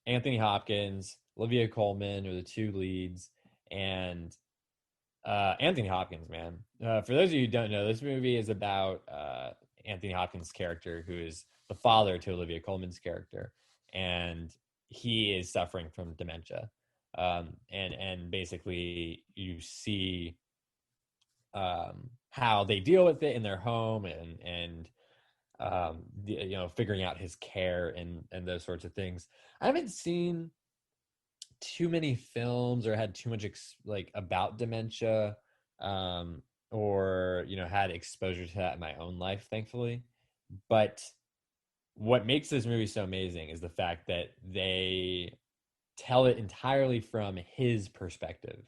[SPEAKER 6] Anthony Hopkins, Olivia Colman are the two leads, and Anthony Hopkins, man. For those of you who don't know, this movie is about Anthony Hopkins' character, who is the father to Olivia Colman's character, and he is suffering from dementia. And basically, you see how they deal with it in their home, and figuring out his care and those sorts of things. I haven't seen too many films or had too much about dementia, or had exposure to that in my own life, thankfully. But what makes this movie so amazing is the fact that they tell it entirely from his perspective.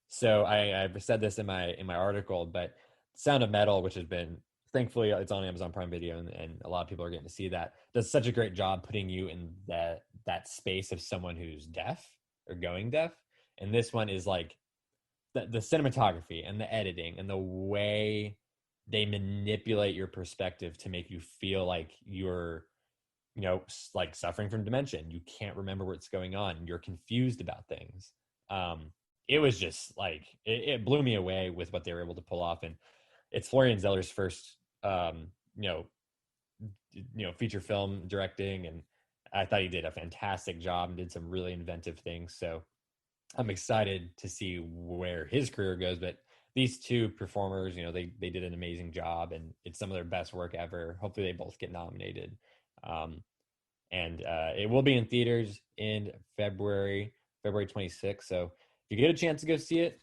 [SPEAKER 6] So I've said this in my article, but Sound of Metal, which has been, thankfully it's on Amazon Prime Video, and a lot of people are getting to see that, does such a great job putting you in that space of someone who's deaf or going deaf. And this one is like the cinematography and the editing and the way they manipulate your perspective to make you feel like you're like suffering from dementia. You can't remember what's going on. You're confused about things. It was just like it blew me away with what they were able to pull off. And it's Florian Zeller's first feature film directing, and I thought he did a fantastic job and did some really inventive things. So I'm excited to see where his career goes. But these two performers, they did an amazing job, and it's some of their best work ever. Hopefully they both get nominated. And it will be in theaters in February 26th. So if you get a chance to go see it,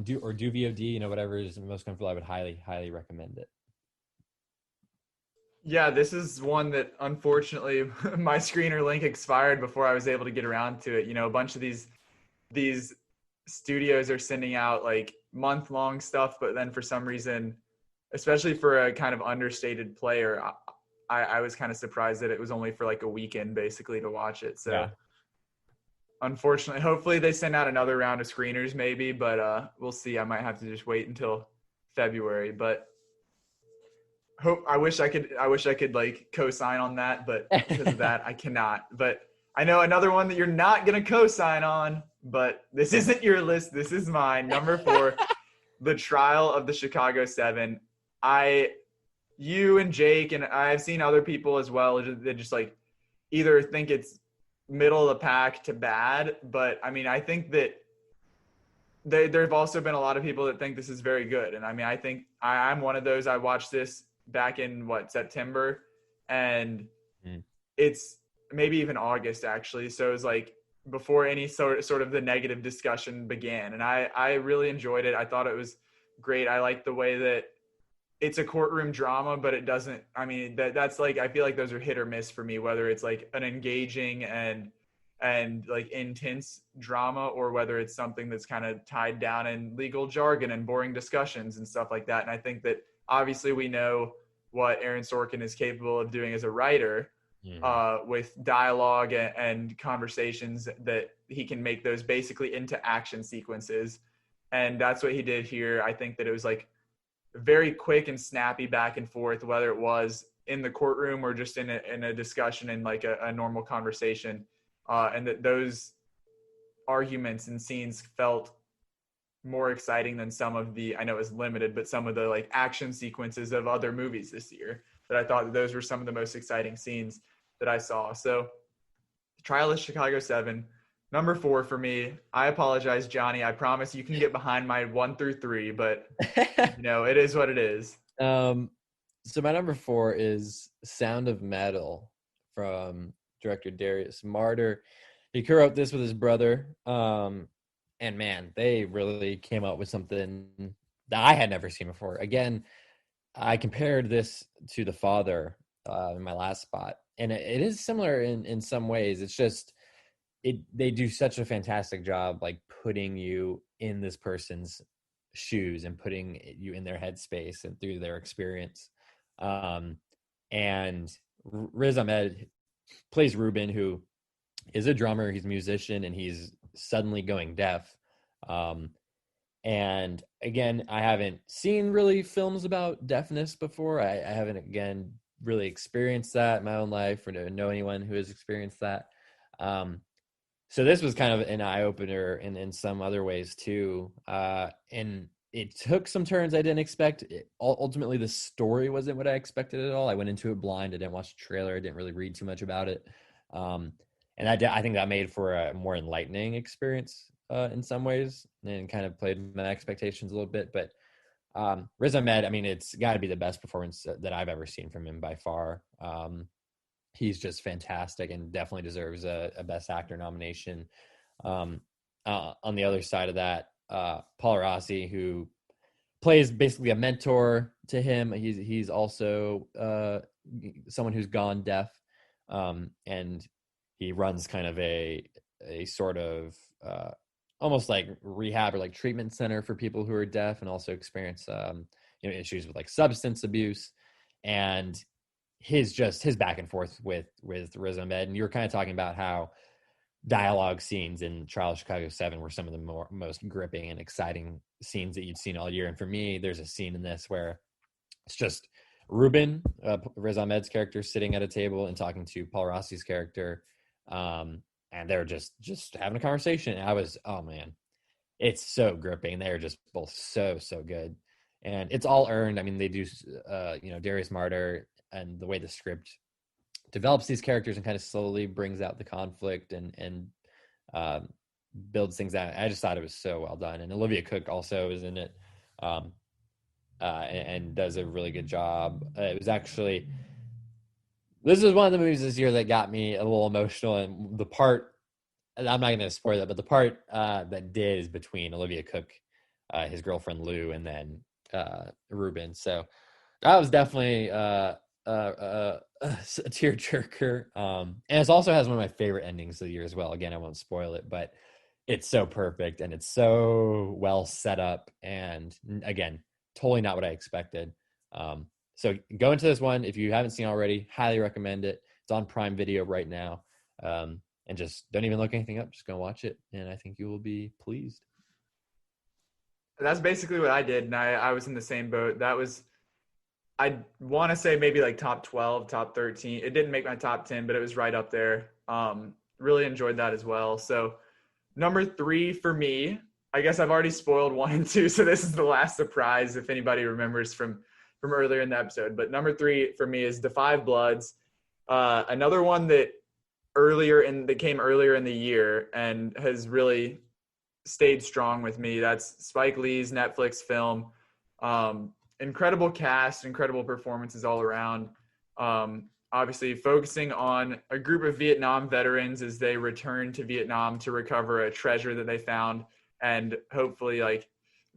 [SPEAKER 6] do VOD, whatever is most comfortable, I would highly, highly recommend it.
[SPEAKER 5] Yeah, this is one that unfortunately my screener link expired before I was able to get around to it. A bunch of these studios are sending out like month-long stuff, but then for some reason, especially for a kind of understated player, I was kind of surprised that it was only for like a weekend basically to watch it. So yeah. Unfortunately, hopefully they send out another round of screeners maybe, but we'll see. I might have to just wait until February, but I wish I could like co-sign on that, but because of that I cannot. But I know another one that you're not going to co-sign on, but this isn't your list. This is mine. Number 4, The Trial of the Chicago 7. You and Jake, and I've seen other people as well that just like either think it's middle of the pack to bad, but I mean, I think that there have also been a lot of people that think this is very good. And I mean, I think I'm one of those. I watched this back in September, and it's maybe even August actually. So it was like before any sort of the negative discussion began. And I really enjoyed it. I thought it was great. I like the way that it's a courtroom drama, but it doesn't, I mean, that's like, I feel like those are hit or miss for me, whether it's like an engaging and like intense drama, or whether it's something that's kind of tied down in legal jargon and boring discussions and stuff like that. And I think that obviously we know what Aaron Sorkin is capable of doing as a writer, with dialogue and conversations, that he can make those basically into action sequences. And that's what he did here. I think that it was like very quick and snappy back and forth, whether it was in the courtroom or just in a discussion and like a normal conversation. And that those arguments and scenes felt more exciting than some of the, I know it was limited, but some of the like action sequences of other movies this year, that I thought that those were some of the most exciting scenes that I saw. So Trial of Chicago 7, number 4 for me. I apologize, Johnny. I promise you can get behind my 1 through 3, but it is what it is.
[SPEAKER 6] So my number 4 is Sound of Metal from director Darius Marder. He co-wrote this with his brother. And man, they really came up with something that I had never seen before. Again, I compared this to The Father in my last spot, and it is similar in some ways. It's just they do such a fantastic job like putting you in this person's shoes and putting you in their headspace and through their experience. And Riz Ahmed plays Ruben, who is a drummer, he's a musician, and he's suddenly going deaf. And again, I haven't seen really films about deafness before. I haven't, again, really experienced that in my own life or know anyone who has experienced that. So this was kind of an eye-opener in some other ways too. And it took some turns I didn't expect. Ultimately, the story wasn't what I expected at all. I went into it blind. I didn't watch the trailer. I didn't really read too much about it. And I think that made for a more enlightening experience in some ways, and kind of played my expectations a little bit. But Riz Ahmed, I mean, it's got to be the best performance that I've ever seen from him by far. He's just fantastic and definitely deserves a Best Actor nomination. On the other side of that, Paul Rossi, who plays basically a mentor to him. He's also someone who's gone deaf, and he runs kind of a sort of almost like rehab or like treatment center for people who are deaf and also experience issues with like substance abuse. And his back and forth with Riz Ahmed, and you were kind of talking about how dialogue scenes in Trial of Chicago 7 were some of the most gripping and exciting scenes that you'd seen all year. And for me, there's a scene in this where it's just Ruben, Riz Ahmed's character, sitting at a table and talking to Paul Rossi's character, and they're just having a conversation. And I was, oh man, it's so gripping. They're just both so good, and it's all earned. I mean, they do, Darius Marder, and the way the script develops these characters and kind of slowly brings out the conflict and builds things out. I just thought it was so well done. And Olivia Cooke also is in it, and does a really good job. It was actually, this is one of the movies this year that got me a little emotional. And the part, I'm not going to spoil that, but the part that did is between Olivia Cooke, his girlfriend Lou, and then Ruben. So that was definitely a tearjerker. And it also has one of my favorite endings of the year as well. Again, I won't spoil it, but it's so perfect and it's so well set up. And again, totally not what I expected. So go into this one. If you haven't seen already, highly recommend it. It's on Prime Video right now. And just don't even look anything up. Just go watch it. And I think you will be pleased.
[SPEAKER 5] That's basically what I did. And I was in the same boat. That was, I want to say maybe like top 12, top 13. It didn't make my top 10, but it was right up there. Really enjoyed that as well. So number 3 for me, I guess I've already spoiled 1 and 2. So this is the last surprise if anybody remembers from earlier in the episode. But number 3 for me is The Five Bloods. Another one that came earlier in the year and has really stayed strong with me. That's Spike Lee's Netflix film. Incredible cast, incredible performances all around. Obviously focusing on a group of Vietnam veterans as they return to Vietnam to recover a treasure that they found and hopefully like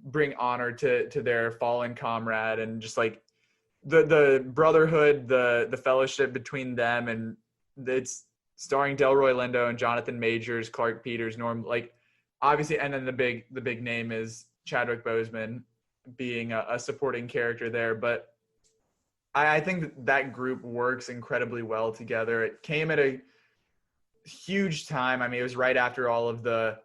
[SPEAKER 5] bring honor to their fallen comrade, and just like the brotherhood, the fellowship between them. And it's starring Delroy Lindo and Jonathan Majors, Clark Peters, Norm, like obviously, and then the big name is Chadwick Boseman being a supporting character there. But I think that group works incredibly well together. It came at a huge time. I mean, it was right after all of the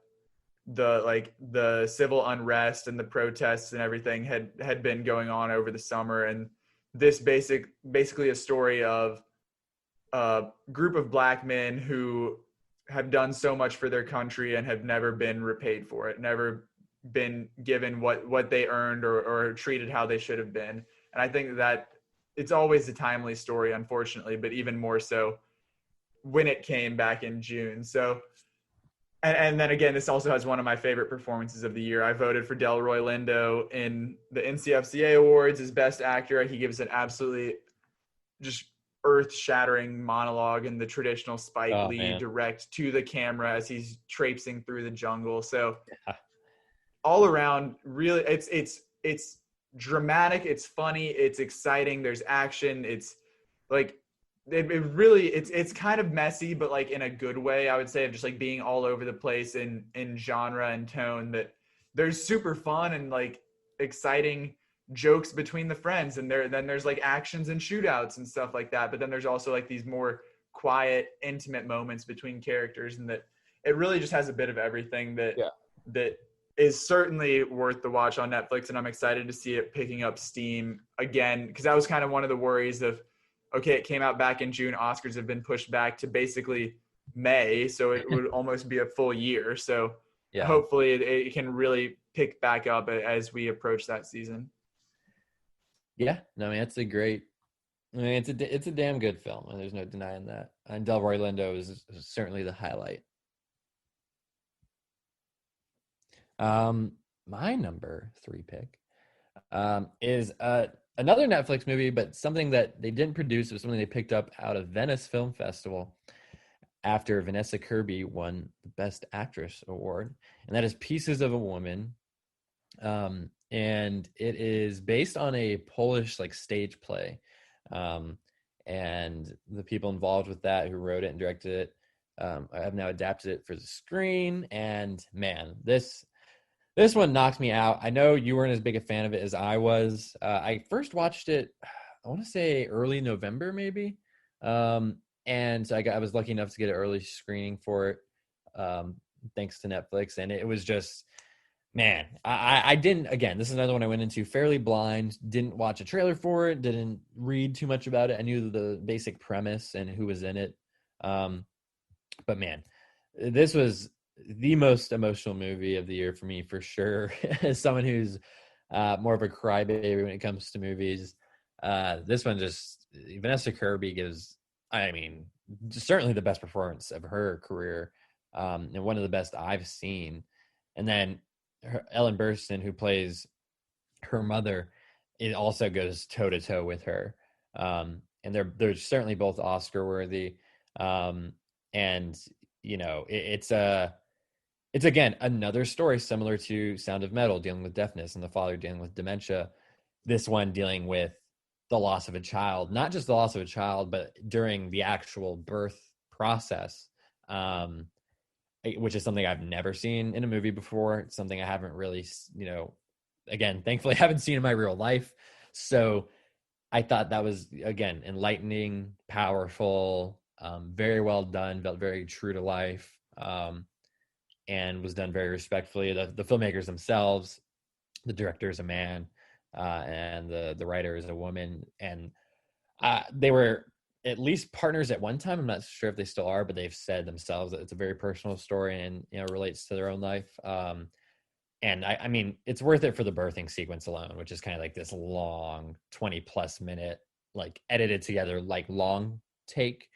[SPEAKER 5] civil unrest and the protests and everything had been going on over the summer. And this basically a story of a group of Black men who have done so much for their country and have never been repaid for it, never been given what they earned or treated how they should have been. And I think that it's always a timely story, unfortunately, but even more so when it came back in June. So, and then again, this also has one of my favorite performances of the year. I voted for Delroy Lindo in the NCFCA Awards as Best Actor. He gives an absolutely just earth-shattering monologue in the traditional Spike Lee direct to the camera as he's traipsing through the jungle. So all around, really, it's dramatic, it's funny, it's exciting, there's action, it's like it really it's kind of messy, but like in a good way, I would say, of just like being all over the place in genre and tone. That there's super fun and like exciting jokes between the friends, and then there's like actions and shootouts and stuff like that. But then there's also like these more quiet, intimate moments between characters, and that it really just has a bit of everything that is certainly worth the watch on Netflix. And I'm excited to see it picking up steam again, because that was kind of one of the worries of, okay, it came out back in June. Oscars have been pushed back to basically May, so it would almost be a full year. So hopefully it can really pick back up as we approach that season.
[SPEAKER 6] Yeah, no, I mean, it's a damn good film, and there's no denying that. And Delroy Lindo is certainly the highlight. My number 3 pick is another Netflix movie, but something that they didn't produce. It was something they picked up out of Venice Film Festival after Vanessa Kirby won the Best Actress award, and that is Pieces of a Woman. And it is based on a Polish like stage play, and the people involved with that, who wrote it and directed it, I have now adapted it for the screen. And man, this one knocked me out. I know you weren't as big a fan of it as I was. I first watched it, I want to say early November, maybe. And so I was lucky enough to get an early screening for it, thanks to Netflix. And it was just, man, I didn't, again, this is another one I went into fairly blind, didn't watch a trailer for it, didn't read too much about it. I knew the basic premise and who was in it. But man, this was the most emotional movie of the year for me, for sure. As someone who's more of a crybaby when it comes to movies, this one just, Vanessa Kirby gives, I mean, certainly the best performance of her career, and one of the best I've seen. And then Ellen Burstyn, who plays her mother, it also goes toe to toe with her. And they're certainly both Oscar worthy. And you know, it's again another story similar to Sound of Metal, dealing with deafness, and the father dealing with dementia. This one dealing with the loss of a child, not just the loss of a child, but during the actual birth process, which is something I've never seen in a movie before. It's something I haven't really, again, thankfully I haven't seen in my real life. So I thought that was, again, enlightening, powerful, very well done, felt very true to life, and was done very respectfully. The filmmakers themselves, the director is a man, and the writer is a woman, and they were at least partners at one time. I'm not sure if they still are, but they've said themselves that it's a very personal story and, you know, relates to their own life. And I mean, it's worth it for the birthing sequence alone, which is kind of like this long 20+ minute, like edited together, like long take,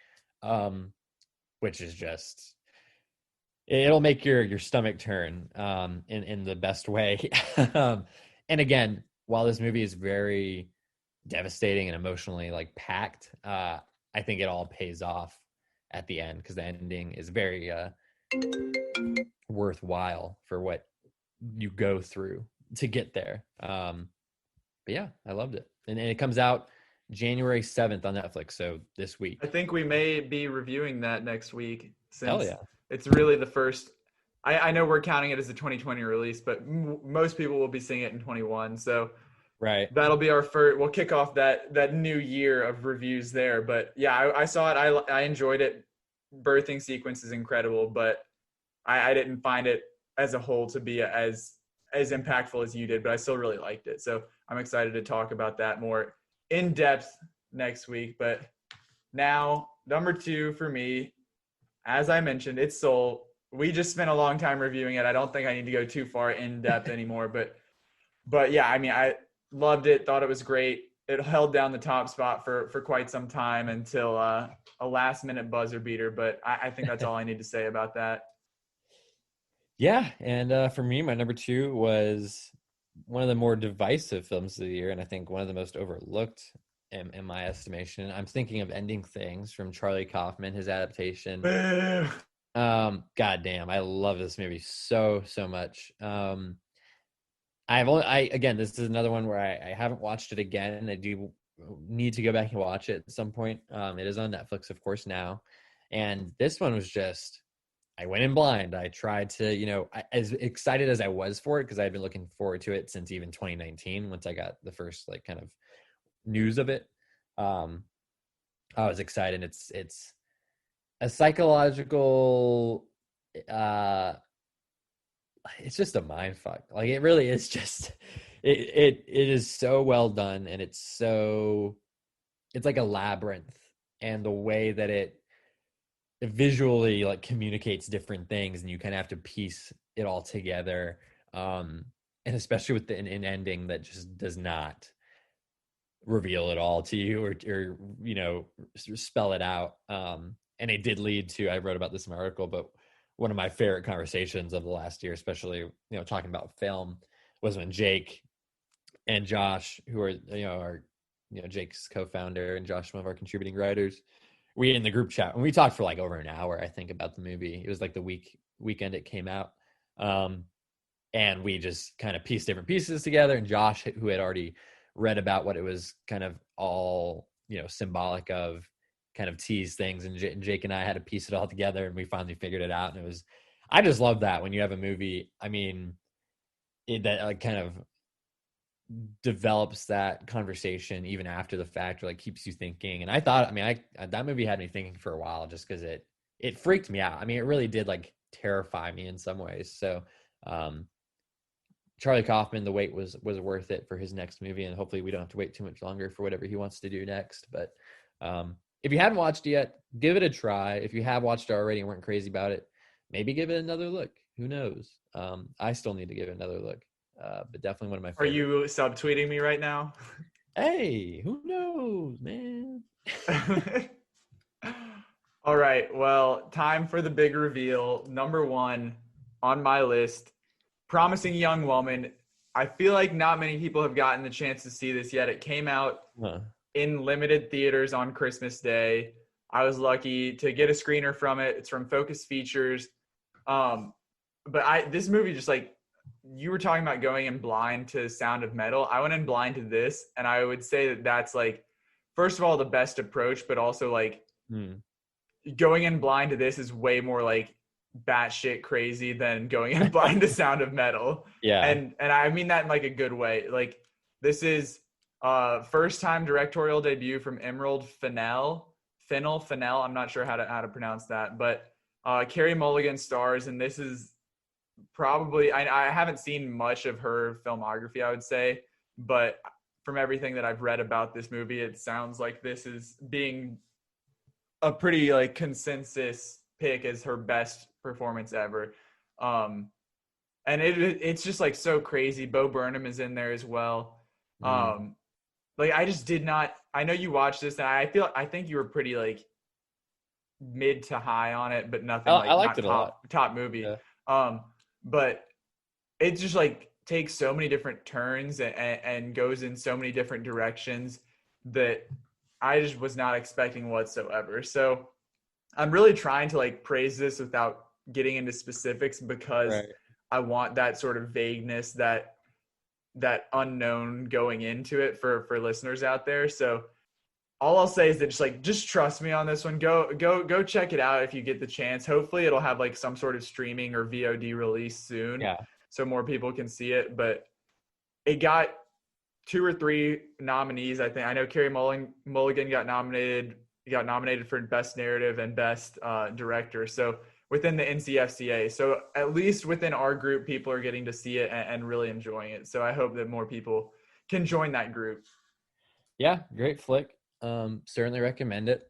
[SPEAKER 6] which is just, it'll make your stomach turn, in the best way. And again, while this movie is very devastating and emotionally like packed, I think it all pays off at the end, because the ending is very worthwhile for what you go through to get there. But yeah, I loved it. And it comes out January 7th on Netflix, so this week.
[SPEAKER 5] I think we may be reviewing that next week, since
[SPEAKER 6] Hell yeah.
[SPEAKER 5] It's really the first. I know we're counting it as a 2020 release, but most people will be seeing it in 21. So
[SPEAKER 6] right,
[SPEAKER 5] that'll be our first. We'll kick off that new year of reviews there. But yeah, I saw it. I enjoyed it. Birthing sequence is incredible, but I didn't find it as a whole to be as impactful as you did. But I still really liked it. So I'm excited to talk about that more in depth next week. But now, number 2 for me, as I mentioned, it's Soul. We just spent a long time reviewing it. I don't think I need to go too far in depth anymore. But yeah, I mean, I loved it. Thought it was great. It held down the top spot for quite some time until a last minute buzzer beater. But I think that's all I need to say about that.
[SPEAKER 6] Yeah, and for me, my number 2 was one of the more divisive films of the year, and I think one of the most overlooked in my estimation. I'm thinking of Ending Things from Charlie Kaufman, his adaptation. God damn, I love this movie so much. Again, this is another one where I haven't watched it again, and I do need to go back and watch it at some point. It is on Netflix, of course, now. And this one was just, I went in blind. I tried to, as excited as I was for it, because I had been looking forward to it since even 2019, once I got the first like kind of news of it. I was excited. It's a psychological, it's just a mind fuck. Like it really is just, it is so well done, and it's like a labyrinth, and the way that it visually like communicates different things, and you kind of have to piece it all together. And especially with an ending that just does not reveal it all to you, or spell it out. And it did lead to, I wrote about this in my article, but one of my favorite conversations of the last year, especially talking about film, was when Jake and Josh, who are Jake's co-founder and Josh, one of our contributing writers, we in the group chat, and we talked for like over an hour, I think, about the movie. It was like the weekend it came out. And we just kind of pieced different pieces together, and Josh, who had already read about what it was kind of all, symbolic of, kind of tease things, and Jake and I had to piece it all together, and we finally figured it out. And I just love that when you have a movie, I mean, that like kind of develops that conversation even after the fact, or like keeps you thinking. And I thought, that movie had me thinking for a while, just because it freaked me out. I mean, it really did like terrify me in some ways. So Charlie Kaufman, the wait was worth it for his next movie, and hopefully we don't have to wait too much longer for whatever he wants to do next. But if you hadn't watched it yet, give it a try. If you have watched it already and weren't crazy about it, maybe give it another look. Who knows? I still need to give it another look. But definitely one of my favorites.
[SPEAKER 5] Are you subtweeting me right now?
[SPEAKER 6] Hey, who knows, man?
[SPEAKER 5] All right. Well, time for the big reveal. Number 1 on my list, Promising Young Woman. I feel like not many people have gotten the chance to see this yet. It came out in limited theaters on Christmas Day. I was lucky to get a screener from it. It's from Focus Features. But this movie, just like you were talking about going in blind to Sound of Metal, I went in blind to this, and I would say that that's like, first of all, the best approach, but also like going in blind to this is way more like batshit crazy than going in blind to Sound of Metal.
[SPEAKER 6] Yeah.
[SPEAKER 5] And I mean that in like a good way. Like, this is first time directorial debut from Emerald Fennell. I'm not sure how to pronounce that, but Carey Mulligan stars, and this is probably, I haven't seen much of her filmography, I would say, but from everything that I've read about this movie, it sounds like this is being a pretty like consensus pick as her best performance ever. And it's just like so crazy. Bo Burnham is in there as well. Like, I just did not, I know you watched this, and I think you were pretty like mid to high on it, but nothing like,
[SPEAKER 6] I liked it a lot.
[SPEAKER 5] Top movie.
[SPEAKER 6] Yeah.
[SPEAKER 5] But it just like takes so many different turns and goes in so many different directions that I just was not expecting whatsoever. So I'm really trying to like praise this without getting into specifics, because I want that sort of vagueness, that unknown going into it for listeners out there. So all I'll say is that just trust me on this one. Go check it out if you get the chance. Hopefully it'll have like some sort of streaming or VOD release soon, so more people can see it. But it got 2 or 3 nominees, I think. I know Carey Mulligan got nominated for Best Narrative and Best Director. So within the NCFCA. So at least within our group, people are getting to see it and really enjoying it. So I hope that more people can join that group.
[SPEAKER 6] Yeah, great flick. Certainly recommend it.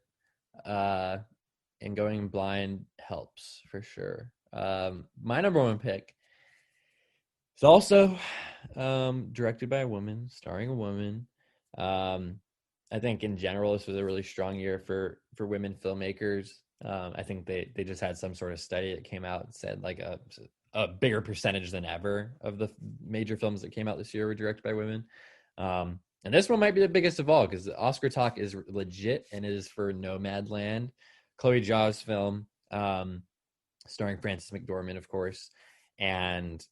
[SPEAKER 6] And going blind helps for sure. My number 1 pick is also directed by a woman, starring a woman. I think in general, this was a really strong year for women filmmakers. I think they just had some sort of study that came out and said like a bigger percentage than ever of the major films that came out this year were directed by women. And this one might be the biggest of all, because the Oscar talk is legit, and it is for Nomadland, Chloe Zhao's film, starring Frances McDormand, of course. And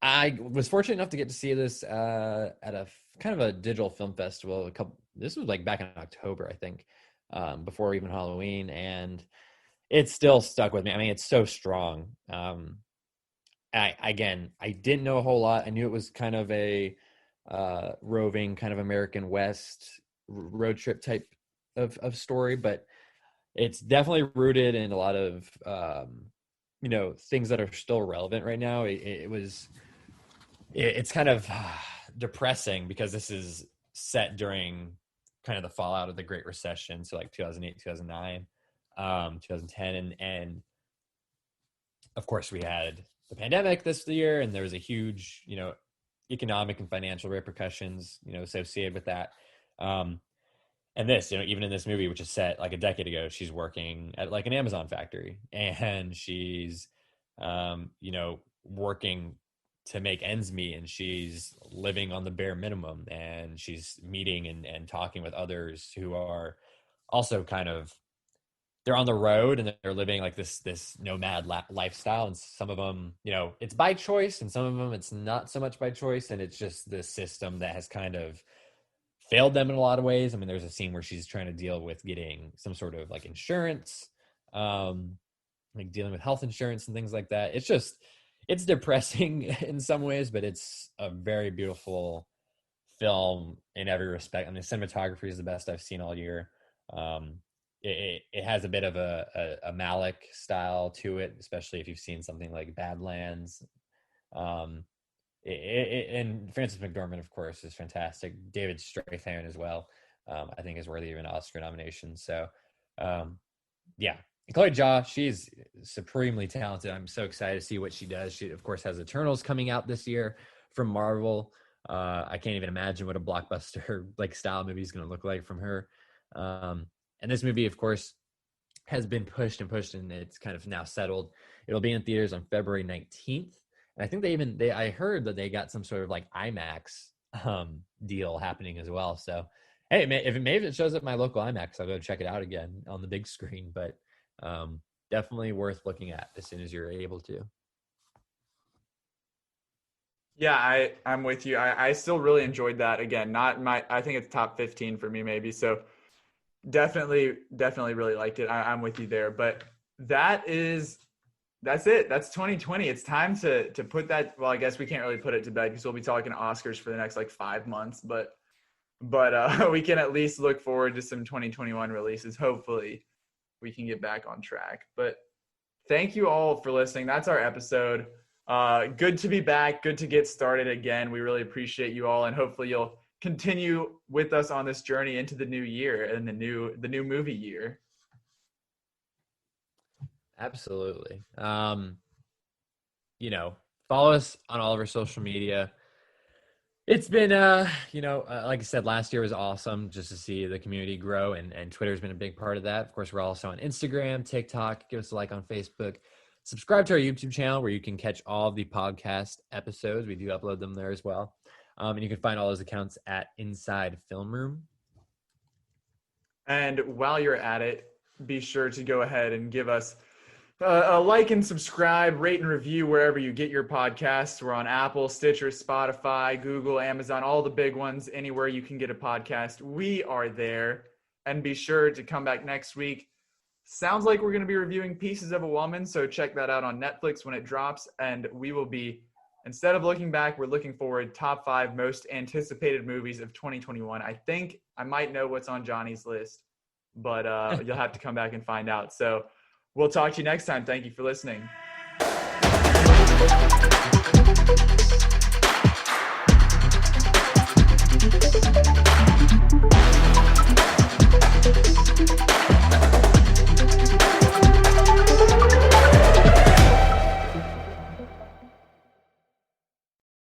[SPEAKER 6] I was fortunate enough to get to see this at a kind of a digital film festival. This was like back in October, I think, before even Halloween. And it's still stuck with me. I mean, it's so strong. I didn't know a whole lot. I knew it was kind of a roving kind of American West road trip type of story, but it's definitely rooted in a lot of things that are still relevant right now. It's kind of depressing because this is set during kind of the fallout of the Great Recession, so like 2008, 2009, 2010, and of course we had the pandemic this year, and there was a huge economic and financial repercussions associated with that. And this, even in this movie, which is set like a decade ago, she's working at like an Amazon factory, and she's working to make ends meet, and she's living on the bare minimum, and she's meeting and talking with others who are also kind of, they're on the road and they're living like this nomad lifestyle. And some of them, it's by choice, and some of them it's not so much by choice. And it's just the system that has kind of failed them in a lot of ways. I mean, there's a scene where she's trying to deal with getting some sort of like insurance, like dealing with health insurance and things like that. It's depressing in some ways, but it's a very beautiful film in every respect. I mean, the cinematography is the best I've seen all year. It has a bit of a Malick style to it, especially if you've seen something like Badlands. And Frances McDormand, of course, is fantastic. David Strathairn as well, I think is worthy of an Oscar nomination. So, yeah. Chloe Zhao, she's supremely talented. I'm so excited to see what she does. She, of course, has Eternals coming out this year from Marvel. I can't even imagine what a blockbuster like style movie is going to look like from her. And this movie, of course, has been pushed, and it's kind of now settled. It'll be in theaters on February 19th. And I think I heard that they got some sort of like IMAX deal happening as well. So, hey, if it shows up at my local IMAX, I'll go check it out again on the big screen. But definitely worth looking at as soon as you're able to.
[SPEAKER 5] Yeah, I'm with you. I still really enjoyed that. Again, I think it's top 15 for me maybe. So definitely really liked it. I'm with you there. But that's it. That's 2020. It's time to put that. Well, I guess we can't really put it to bed because we'll be talking Oscars for the next like 5 months. But we can at least look forward to some 2021 releases. Hopefully we can get back on track. But thank you all for listening. That's our episode. Good to be back. Good to get started again. We really appreciate you all, and hopefully you'll continue with us on this journey into the new year and the new movie year.
[SPEAKER 6] Absolutely. Follow us on all of our social media. It's been, like I said, last year was awesome just to see the community grow, and Twitter's been a big part of that. Of course, we're also on Instagram, TikTok. Give us a like on Facebook. Subscribe to our YouTube channel where you can catch all of the podcast episodes. We do upload them there as well. And you can find all those accounts at Inside Film Room.
[SPEAKER 5] And while you're at it, be sure to go ahead and give us a like and subscribe, rate and review wherever you get your podcasts. We're on Apple, Stitcher, Spotify, Google, Amazon, all the big ones. Anywhere you can get a podcast, we are there. And be sure to come back next week. Sounds like we're going to be reviewing Pieces of a Woman, so check that out on Netflix when it drops. And we will be, instead of looking back, we're looking forward. Top 5 most anticipated movies of 2021. I think I might know what's on Johnny's list, but you'll have to come back and find out. So we'll talk to you next time. Thank you for listening.